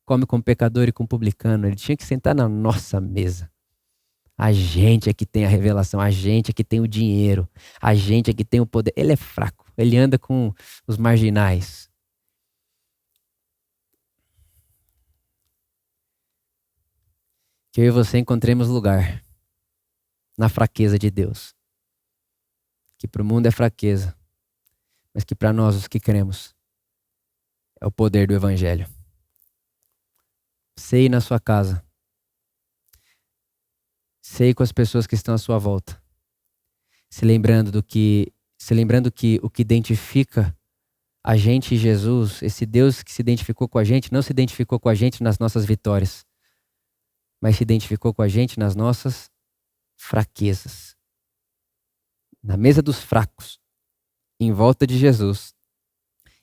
Come com pecador e com publicano. Ele tinha que sentar na nossa mesa. A gente é que tem a revelação. A gente é que tem o dinheiro. A gente é que tem o poder. Ele é fraco. Ele anda com os marginais. Que eu e você encontremos lugar na fraqueza de Deus. Que para o mundo é fraqueza, mas que para nós, os que cremos, é o poder do Evangelho. Sei na sua casa. Sei com as pessoas que estão à sua volta. Se lembrando que o que identifica a gente e Jesus, esse Deus que se identificou com a gente, não se identificou com a gente nas nossas vitórias, mas se identificou com a gente nas nossas fraquezas. Na mesa dos fracos, em volta de Jesus,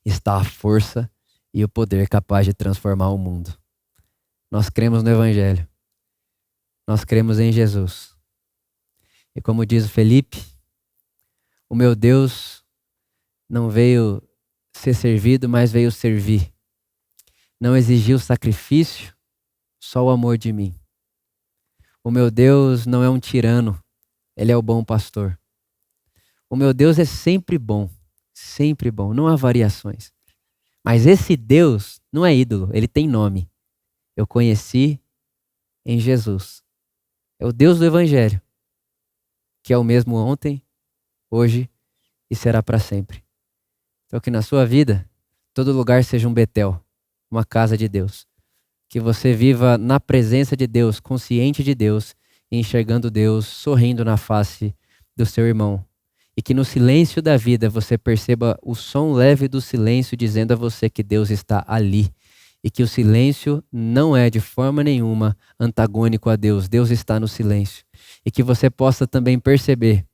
está a força e o poder capaz de transformar o mundo. Nós cremos no Evangelho. Nós cremos em Jesus. E como diz o Felipe, o meu Deus não veio ser servido, mas veio servir. Não exigiu sacrifício, só o amor de mim. O meu Deus não é um tirano, ele é o bom pastor. O meu Deus é sempre bom, não há variações. Mas esse Deus não é ídolo, ele tem nome. Eu conheci em Jesus. É o Deus do Evangelho, que é o mesmo ontem, hoje e será para sempre. Então que na sua vida, todo lugar seja um Betel, uma casa de Deus. Que você viva na presença de Deus, consciente de Deus, e enxergando Deus, sorrindo na face do seu irmão. E que no silêncio da vida você perceba o som leve do silêncio dizendo a você que Deus está ali e que o silêncio não é de forma nenhuma antagônico a Deus. Deus está no silêncio. E que você possa também perceber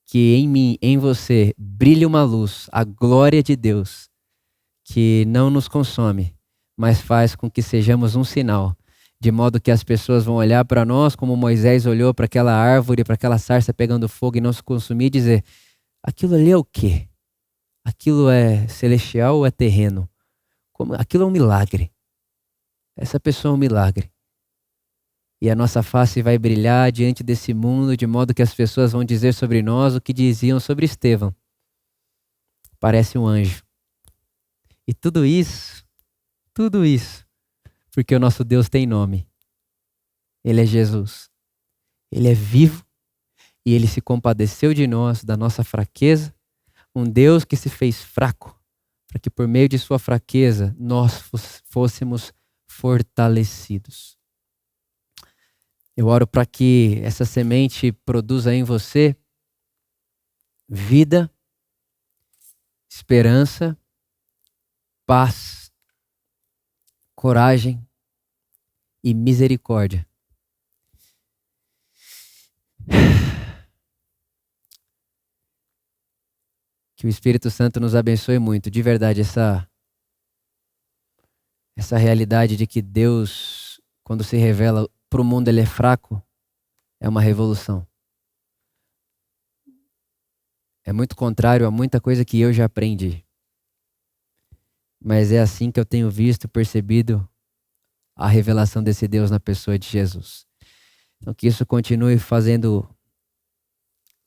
que em mim, em você, brilha uma luz, a glória de Deus, que não nos consome, mas faz com que sejamos um sinal, de modo que as pessoas vão olhar para nós como Moisés olhou para aquela árvore, para aquela sarça pegando fogo e não se consumir e dizer: aquilo ali é o quê? Aquilo é celestial ou é terreno? Aquilo é um milagre. Essa pessoa é um milagre. E a nossa face vai brilhar diante desse mundo, de modo que as pessoas vão dizer sobre nós o que diziam sobre Estevão. Parece um anjo. E tudo isso, porque o nosso Deus tem nome. Ele é Jesus. Ele é vivo e Ele se compadeceu de nós, da nossa fraqueza. Um Deus que se fez fraco, para que por meio de sua fraqueza nós fôssemos fortalecidos. Eu oro para que essa semente produza em você vida, esperança, paz, coragem e misericórdia. Que o Espírito Santo nos abençoe muito, de verdade, essa realidade de que Deus, quando se revela para o mundo, Ele é fraco, é uma revolução. É muito contrário a muita coisa que eu já aprendi. Mas é assim que eu tenho visto, percebido a revelação desse Deus na pessoa de Jesus. Então que isso continue fazendo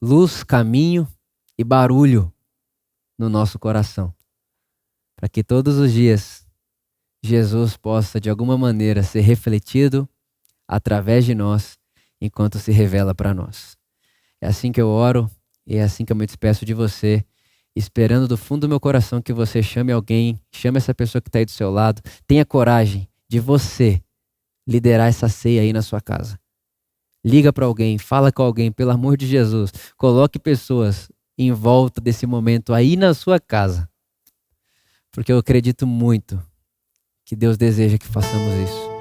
luz, caminho e barulho no nosso coração. Para que todos os dias Jesus possa de alguma maneira ser refletido através de nós enquanto se revela para nós. É assim que eu oro e é assim que eu me despeço de você, esperando do fundo do meu coração que você chame alguém, chame essa pessoa que está aí do seu lado, tenha coragem de você liderar essa ceia aí na sua casa. Liga para alguém, fala com alguém, pelo amor de Jesus, coloque pessoas em volta desse momento aí na sua casa, porque eu acredito muito que Deus deseja que façamos isso.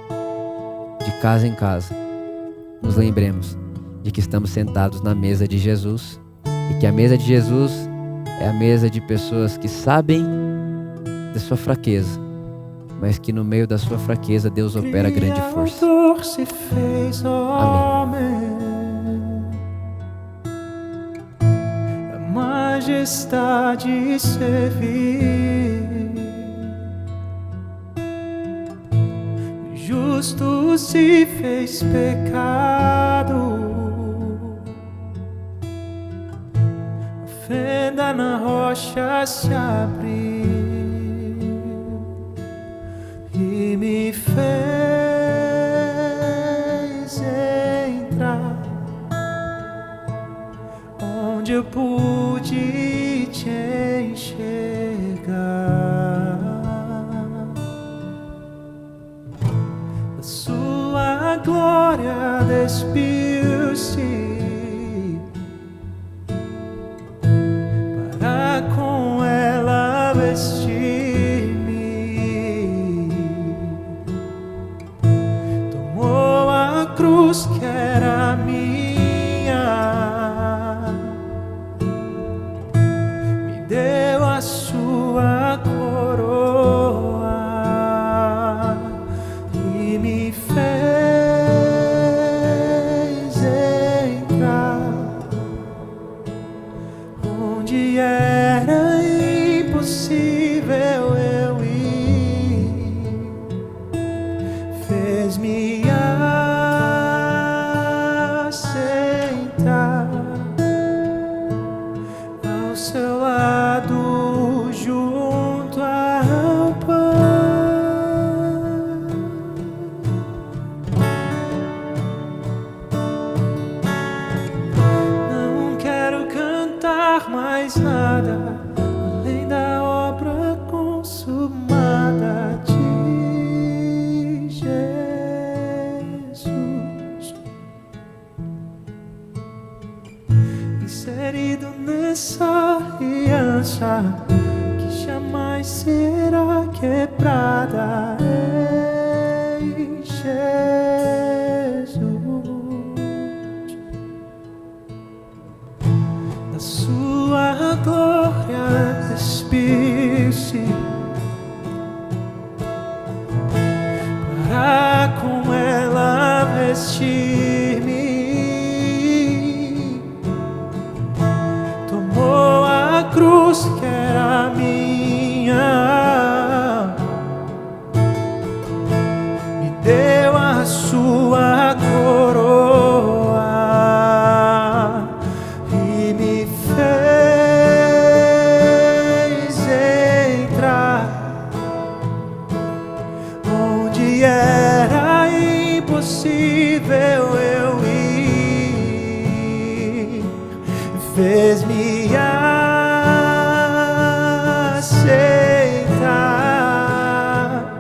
De casa em casa, nos lembremos de que estamos sentados na mesa de Jesus e que a mesa de Jesus é a mesa de pessoas que sabem da sua fraqueza, mas que no meio da sua fraqueza Deus opera grande força. Amém. A majestade servir, justo se fez pecado, a fenda na rocha se abriu e me fez entrar onde eu pude te enxergar. Sua glória despiu-se para com ela vestir-me. Tomou a cruz que era minha, me deu a sua coroa e me fez entrar onde era impossível eu ir, fez-me aceitar ao seu lado junto ao Pai. Não quero cantar mais nada além da obra consumada de Jesus, inserido nessa aliança que jamais será quebrada. vestir-me, tomou a cruz que era minha, me deu a sua coroa e me fez entrar onde era impossível eu ir, fez-me aceitar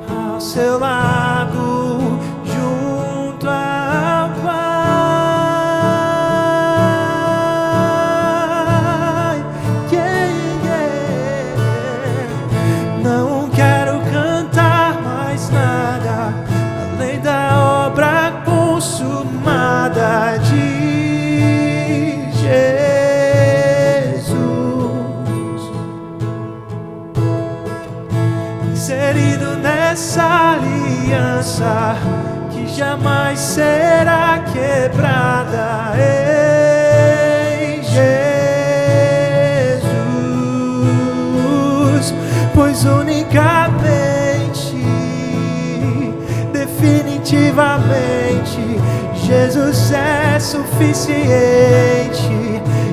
ao seu lado, junto ao Pai. Não quero cantar mais nada além da obra consumada de Jesus, inserido nessa aliança que jamais será quebrada em Jesus, pois unicamente, definitivamente, Jesus é suficiente,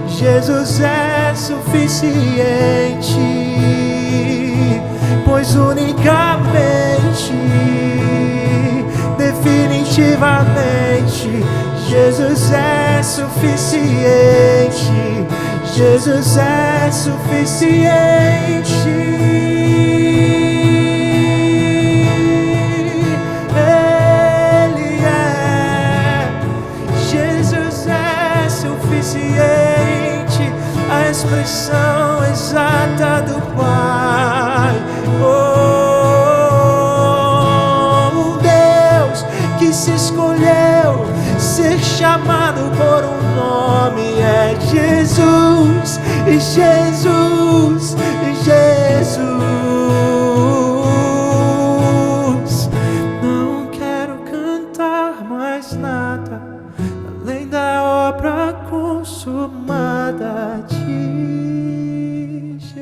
Jesus é suficiente, pois unicamente, definitivamente, Jesus é suficiente, Jesus é suficiente. Ele é, Jesus é suficiente, a expressão exata do Pai. Oh, Deus que se escolheu ser chamado por um nome é Jesus, e Jesus, e Jesus. Não quero cantar mais nada além da obra consumada de Jesus,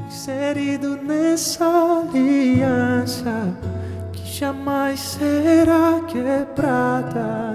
inserido nessa aliança que jamais será quebrada.